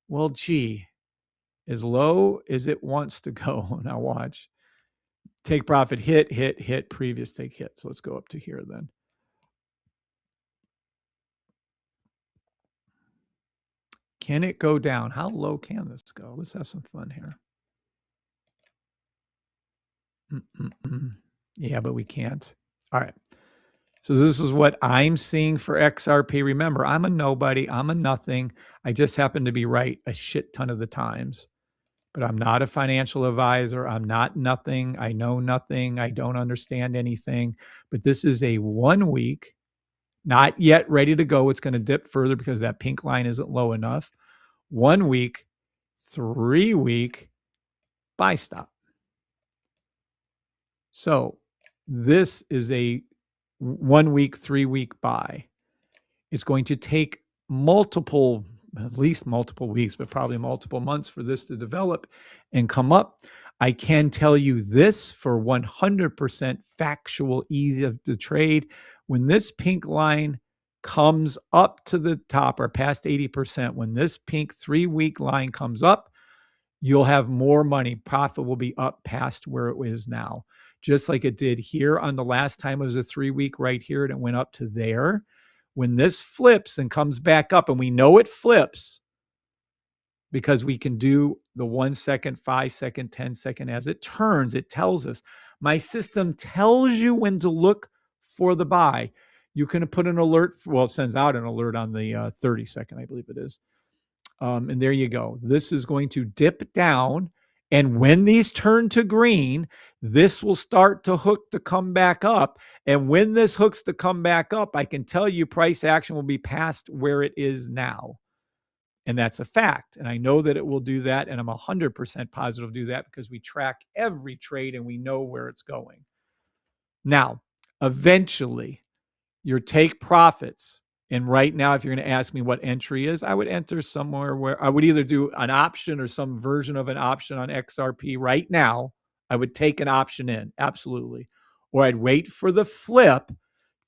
Well, gee, as low as it wants to go. Now watch. Take profit, hit, previous take hit. So let's go up to here then. Can it go down? How low can this go? Let's have some fun here. Yeah, but we can't. All right. So this is what I'm seeing for XRP. Remember, I'm a nobody. I'm a nothing. I just happen to be right a shit ton of the times. But I'm not a financial advisor. I'm not nothing. I know nothing. I don't understand anything. But this is a 1 week, not yet ready to go. It's going to dip further because that pink line isn't low enough. 1 week, 3 week buy stop. So this is a 1 week, 3 week buy. It's going to take at least multiple weeks, but probably multiple months for this to develop and come up. I can tell you this for 100% factual, easy to trade. When this pink line comes up to the top or past 80%, when this pink 3 week line comes up, you'll have more money. Profit will be up past where it is now. Just like it did here on the last time it was a 3 week right here and it went up to there. When this flips and comes back up, and we know it flips because we can do the 1 second, 5 second, 10 second as it turns, it tells us. My system tells you when to look for the buy. You can put an alert, well, it sends out an alert on the 30 second, I believe it is. And there you go. This is going to dip down. And when these turn to green, this will start to hook to come back up. And when this hooks to come back up, I can tell you price action will be past where it is now. And that's a fact. And I know that it will do that. And I'm 100% positive to do that because we track every trade and we know where it's going. Now, eventually, your take profits. And right now, if you're going to ask me what entry is, I would enter somewhere where I would either do an option or some version of an option on XRP right now. I would take an option in, absolutely. Or I'd wait for the flip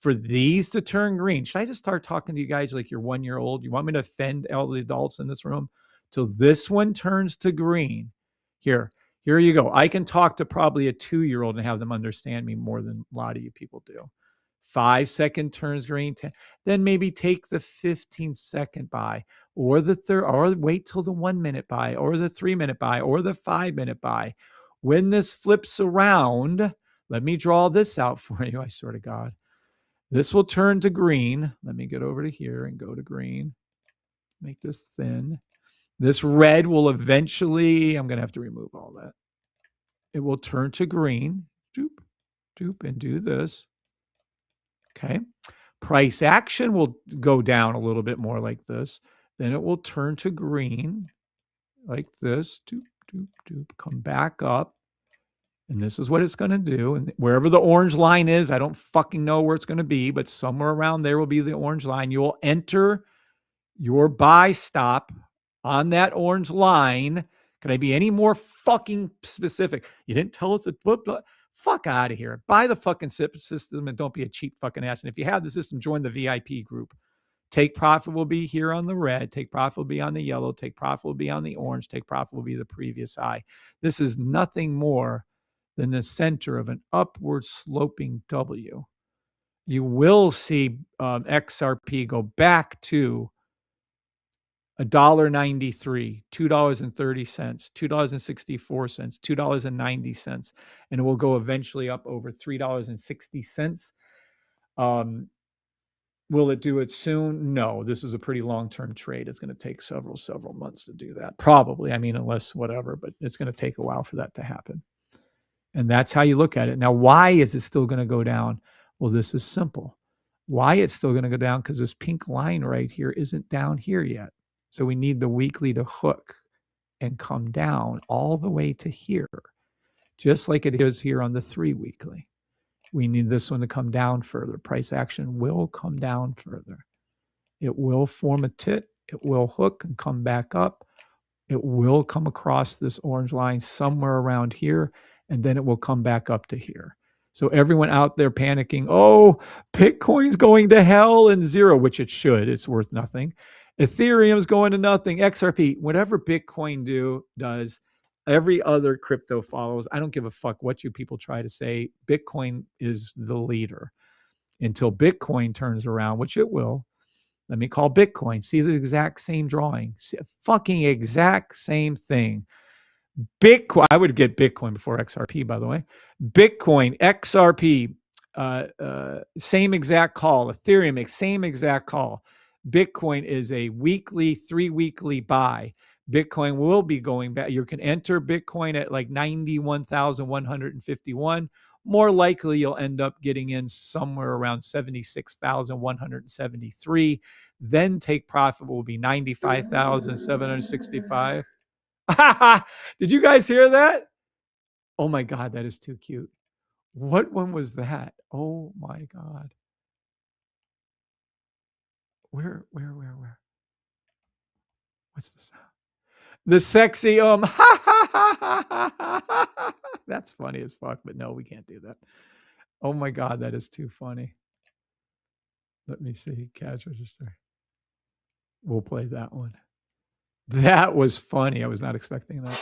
for these to turn green. Should I just start talking to you guys like you're 1 year old? You want me to offend all the adults in this room? Till this one turns to green. Here you go. I can talk to probably a 2-year-old and have them understand me more than a lot of you people do. 5 second turns green, 10, then maybe take the 15-second buy or the third, or wait till the 1 minute buy or the 3 minute buy or the 5 minute buy. When this flips around, let me draw this out for you. I swear to God, this will turn to green. Let me get over to here and go to green. Make this thin. This red will eventually, I'm going to have to remove all that. It will turn to green, doop, doop, and do this. Okay. Price action will go down a little bit more like this. Then it will turn to green like this. Doop, doop, doop. Come back up. And this is what it's going to do. And wherever the orange line is, I don't fucking know where it's going to be, but somewhere around there will be the orange line. You will enter your buy stop on that orange line. Can I be any more fucking specific? You didn't tell us blah, blah. Fuck out of here. Buy the fucking system and don't be a cheap fucking ass. And if you have the system, join the VIP group. Take profit will be here on the red. Take profit will be on the yellow. Take profit will be on the orange. Take profit will be the previous high. This is nothing more than the center of an upward sloping W. You will see XRP go back to $1.93, $2.30, $2.64, $2.90, and it will go eventually up over $3.60. Will it do it soon? No, this is a pretty long-term trade. It's going to take several months to do that. Probably, I mean, unless whatever, but it's going to take a while for that to happen. And that's how you look at it. Now, why is it still going to go down? Well, this is simple. Why it's still going to go down? Because this pink line right here isn't down here yet. So we need the weekly to hook and come down all the way to here, just like it is here on the 3 weekly. We need this one to come down further. Price action will come down further. It will form a tit. It will hook and come back up. It will come across this orange line somewhere around here, and then it will come back up to here. So everyone out there panicking, oh, Bitcoin's going to hell and zero, which it should. It's worth nothing. Ethereum's going to nothing. XRP, whatever Bitcoin does, every other crypto follows. I don't give a fuck what you people try to say. Bitcoin is the leader until Bitcoin turns around, which it will. Let me call Bitcoin. See the exact same drawing. See, fucking exact same thing. Bitcoin. I would get Bitcoin before XRP, by the way. Bitcoin, XRP, same exact call. Ethereum, same exact call. Bitcoin is a weekly, 3-weekly buy. Bitcoin will be going back. You can enter Bitcoin at like 91,151. More likely, you'll end up getting in somewhere around 76,173. Then take profit will be 95,765. Did you guys hear that? Oh my God, that is too cute. What one was that? Oh my God. Where? What's the sound? The sexy That's funny as fuck, but no, we can't do that. Oh my God, that is too funny. Let me see. Cash register. We'll play that one. That was funny. I was not expecting that.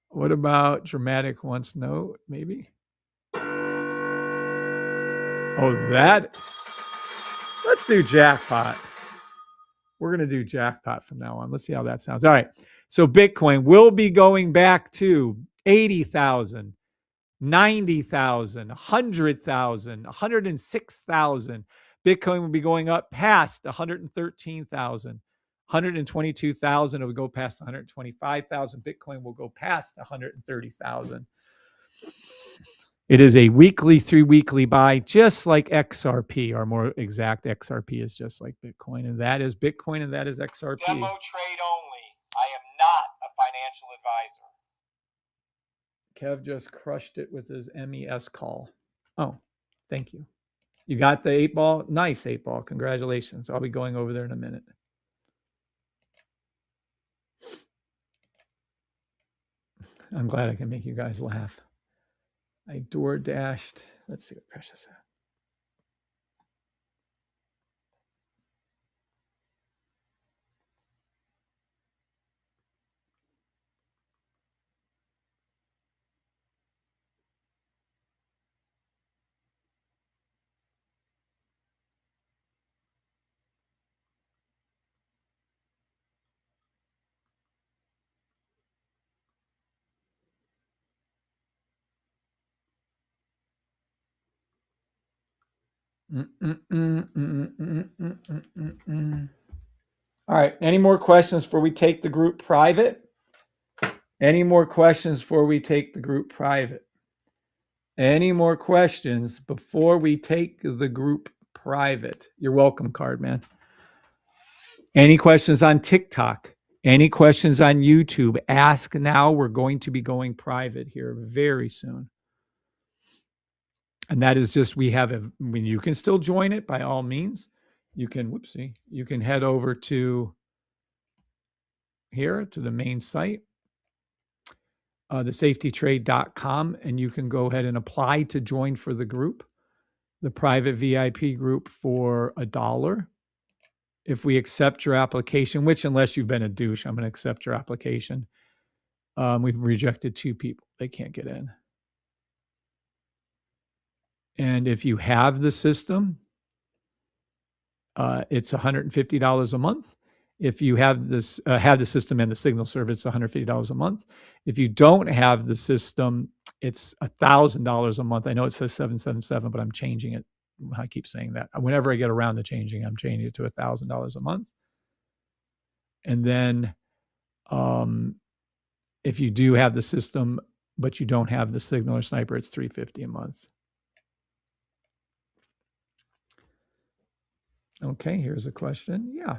What about dramatic once note, maybe? Oh, that. Let's do jackpot. We're going to do jackpot from now on. Let's see how that sounds. All right. So Bitcoin will be going back to 80,000, 90,000, 100,000, 106,000. Bitcoin will be going up past 113,000, 122,000. It will go past 125,000. Bitcoin will go past 130,000. It is a weekly, 3-weekly buy, just like XRP, or more exact, XRP is just like Bitcoin, and that is Bitcoin, and that is XRP.
Demo trade only. I am not a financial advisor.
Kev just crushed it with his MES call. Oh, thank you. You got the 8-ball? Nice 8-ball. Congratulations. I'll be going over there in a minute. I'm glad I can make you guys laugh. I door dashed. Let's see what Precious said. All right. Any more questions before we take the group private? Any more questions before we take the group private? Any more questions before we take the group private? You're welcome, Cardman. Any questions on TikTok? Any questions on YouTube? Ask now. We're going to be going private here very soon. And that is just, we have a, I mean, you can still join it by all means. You can, whoopsie, you can head over to here to the main site, thesafetytrade.com, and you can go ahead and apply to join for the group, the private VIP group for $1. If we accept your application, which unless you've been a douche, I'm going to accept your application. We've rejected 2 people. They can't get in. And if you have the system, it's $150 a month. If you have this, have the system and the signal server, it's $150 a month. If you don't have the system, it's $1,000 a month. I know it says 777, but I'm changing it. I keep saying that. Whenever I get around to changing, I'm changing it to $1,000 a month. And then, if you do have the system, but you don't have the signal or sniper, it's $350 a month. Okay, here's a question. Yeah.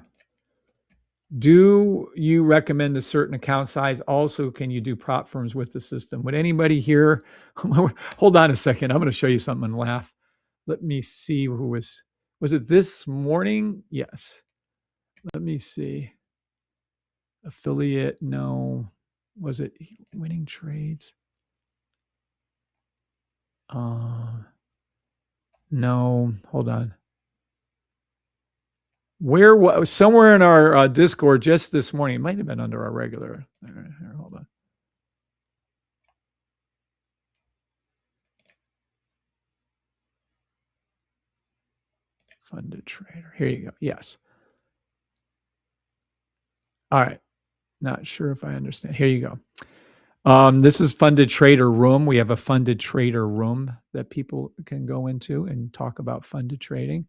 Do you recommend a certain account size? Also, can you do prop firms with the system? Would anybody here? Hold on a second. I'm going to show you something and laugh. Let me see who was it this morning? Yes. Let me see. Affiliate, no. Was it Winning Trades? No. Hold on. Where was somewhere in our Discord just this morning? It might have been under our regular. Here, hold on. Funded Trader. Here you go. Yes. All right. Not sure if I understand. Here you go. This is Funded Trader Room. We have a Funded Trader Room that people can go into and talk about funded trading.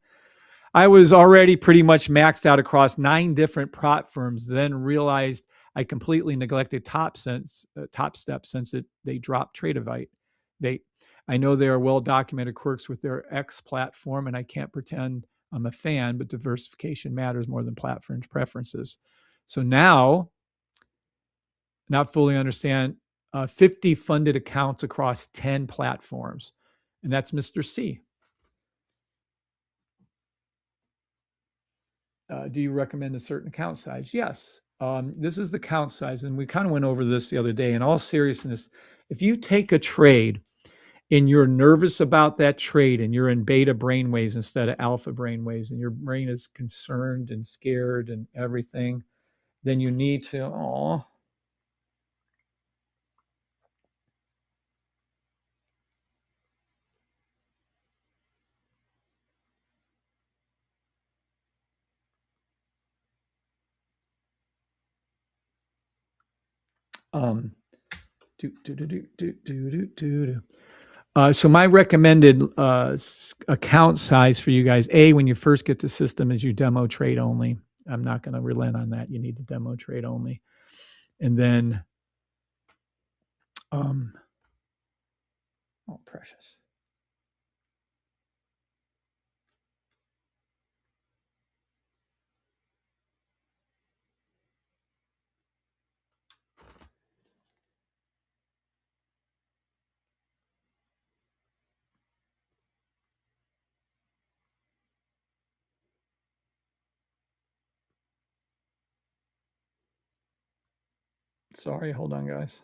I was already pretty much maxed out across 9 different prop firms, then realized I completely neglected Top Step since they dropped Tradeovate. I know there are well-documented quirks with their X platform, and I can't pretend I'm a fan, but diversification matters more than platform preferences. So now, not fully understand 50 funded accounts across 10 platforms, and that's Mr. C. Do you recommend a certain account size? Yes. This is the count size, and we kind of went over this the other day. In all seriousness, if you take a trade and you're nervous about that trade and you're in beta brainwaves instead of alpha brainwaves and your brain is concerned and scared and everything, then you need to, so my recommended account size for you guys, when you first get the system, is you demo trade only. I'm not going to relent on that. You need to demo trade only. And then, oh, precious. Sorry, hold on, guys.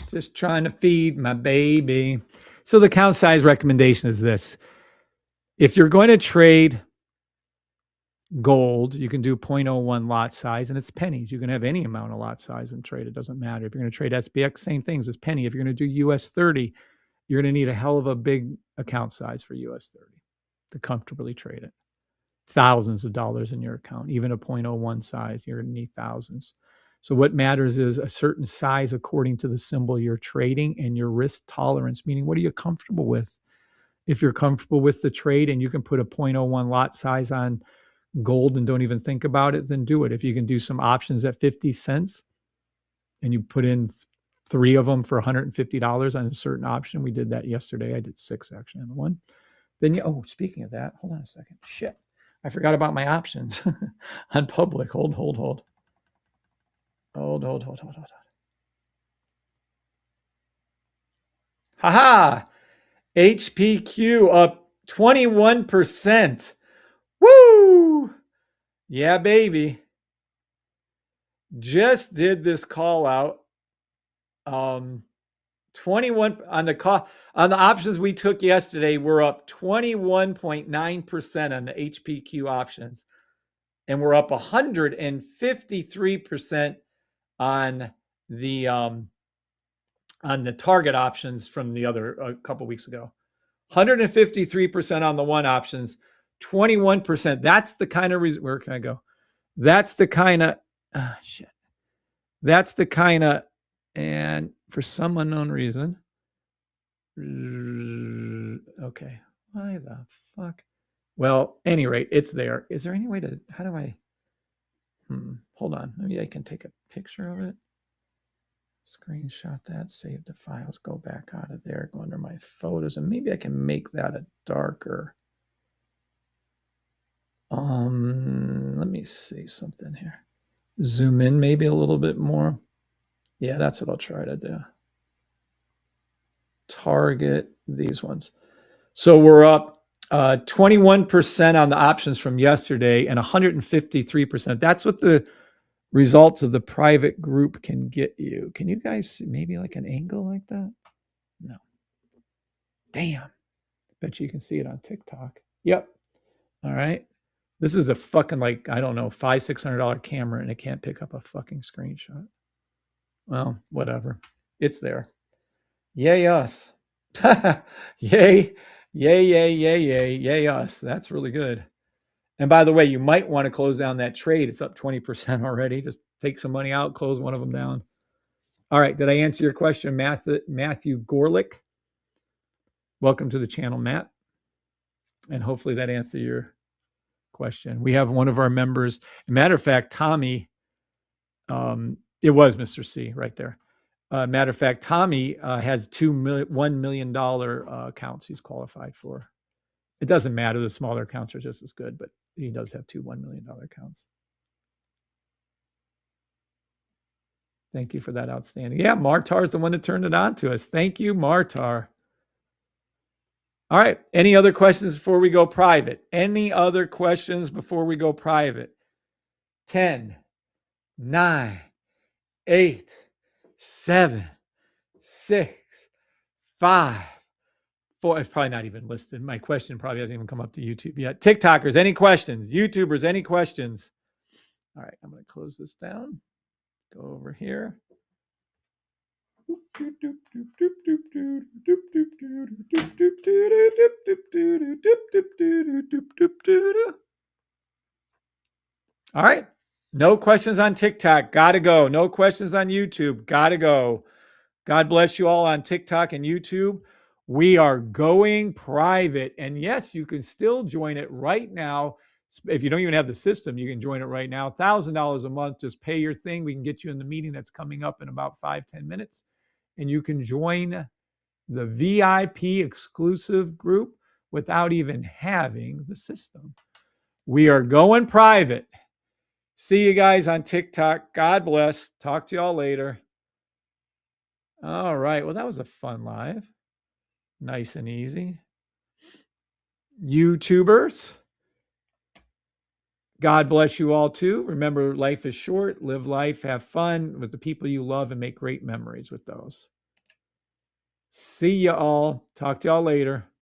Just trying to feed my baby. So the count size recommendation is this. If you're going to trade gold, you can do 0.01 lot size, and it's pennies. You can have any amount of lot size and trade. It doesn't matter. If you're going to trade SPX, same things as penny. If you're going to do US 30, you're going to need a hell of a big account size for US 30 to comfortably trade it. Thousands of dollars in your account, even a 0.01 size, you're going to need thousands. So what matters is a certain size according to the symbol you're trading and your risk tolerance, meaning what are you comfortable with? If you're comfortable with the trade and you can put a 0.01 lot size on gold and don't even think about it, then do it. If you can do some options at 50 cents and you put in 3 of them for $150 on a certain option, we did that yesterday. I did 6 actually on the one. Then speaking of that, hold on a second. Shit. I forgot about my options on public. Hold. Haha. HPQ up 21%. Woo! Yeah, baby. Just did this call out. 21 on the options we took yesterday, we're up 21.9% on the HPQ options, and we're up 153% on the target options from the other a couple weeks ago. 153% on the one options, 21%. That's the kind of reason. Where can I go? That's the kind of shit. That's the kind of, and for some unknown reason, okay, why the fuck? Well, any rate, it's there. Is there any way to, how do I, hold on. Maybe I can take a picture of it. Screenshot that, save the files, go back out of there, go under my photos, and maybe I can make that a darker. Let me see something here. Zoom in maybe a little bit more. Yeah, that's what I'll try to do. Target these ones. So we're up 21% on the options from yesterday and 153%. That's what the results of the private group can get you. Can you guys see maybe like an angle like that? No. Damn. Bet you can see it on TikTok. Yep. All right. This is a fucking like, I don't know, $500-$600 camera and it can't pick up a fucking screenshot. Well, whatever. It's there. Yay us. Yay. Yay, yay, yay, yay, yay us. That's really good. And by the way, you might want to close down that trade. It's up 20% already. Just take some money out, close one of them down. All right. Did I answer your question, Matthew Gorlick? Welcome to the channel, Matt. And hopefully that answered your question. We have one of our members. Matter of fact, Tommy, it was Mr. C right there. Matter of fact, Tommy has $1 million accounts he's qualified for. It doesn't matter. The smaller accounts are just as good, but he does have two $1 million accounts. Thank you for that outstanding. Yeah, Martar is the one that turned it on to us. Thank you, Martar. All right. Any other questions before we go private? Any other questions before we go private? 10, 9, 8, 7, 6, 5, 4. It's probably not even listed. My question probably hasn't even come up to YouTube yet. TikTokers, any questions? YouTubers, any questions? All right, I'm going to close this down. Go over here. All right. No questions on TikTok. Gotta go. No questions on YouTube. Gotta go. God bless you all on TikTok and YouTube. We are going private. And yes, you can still join it right now. If you don't even have the system, you can join it right now. $1,000 a month. Just pay your thing. We can get you in the meeting that's coming up in about 5-10 minutes. And you can join the VIP exclusive group without even having the system. We are going private. See you guys on TikTok. God bless. Talk to y'all later. All right. Well, that was a fun live. Nice and easy. YouTubers, God bless you all too. Remember, life is short. Live life. Have fun with the people you love and make great memories with those. See you all. Talk to y'all later.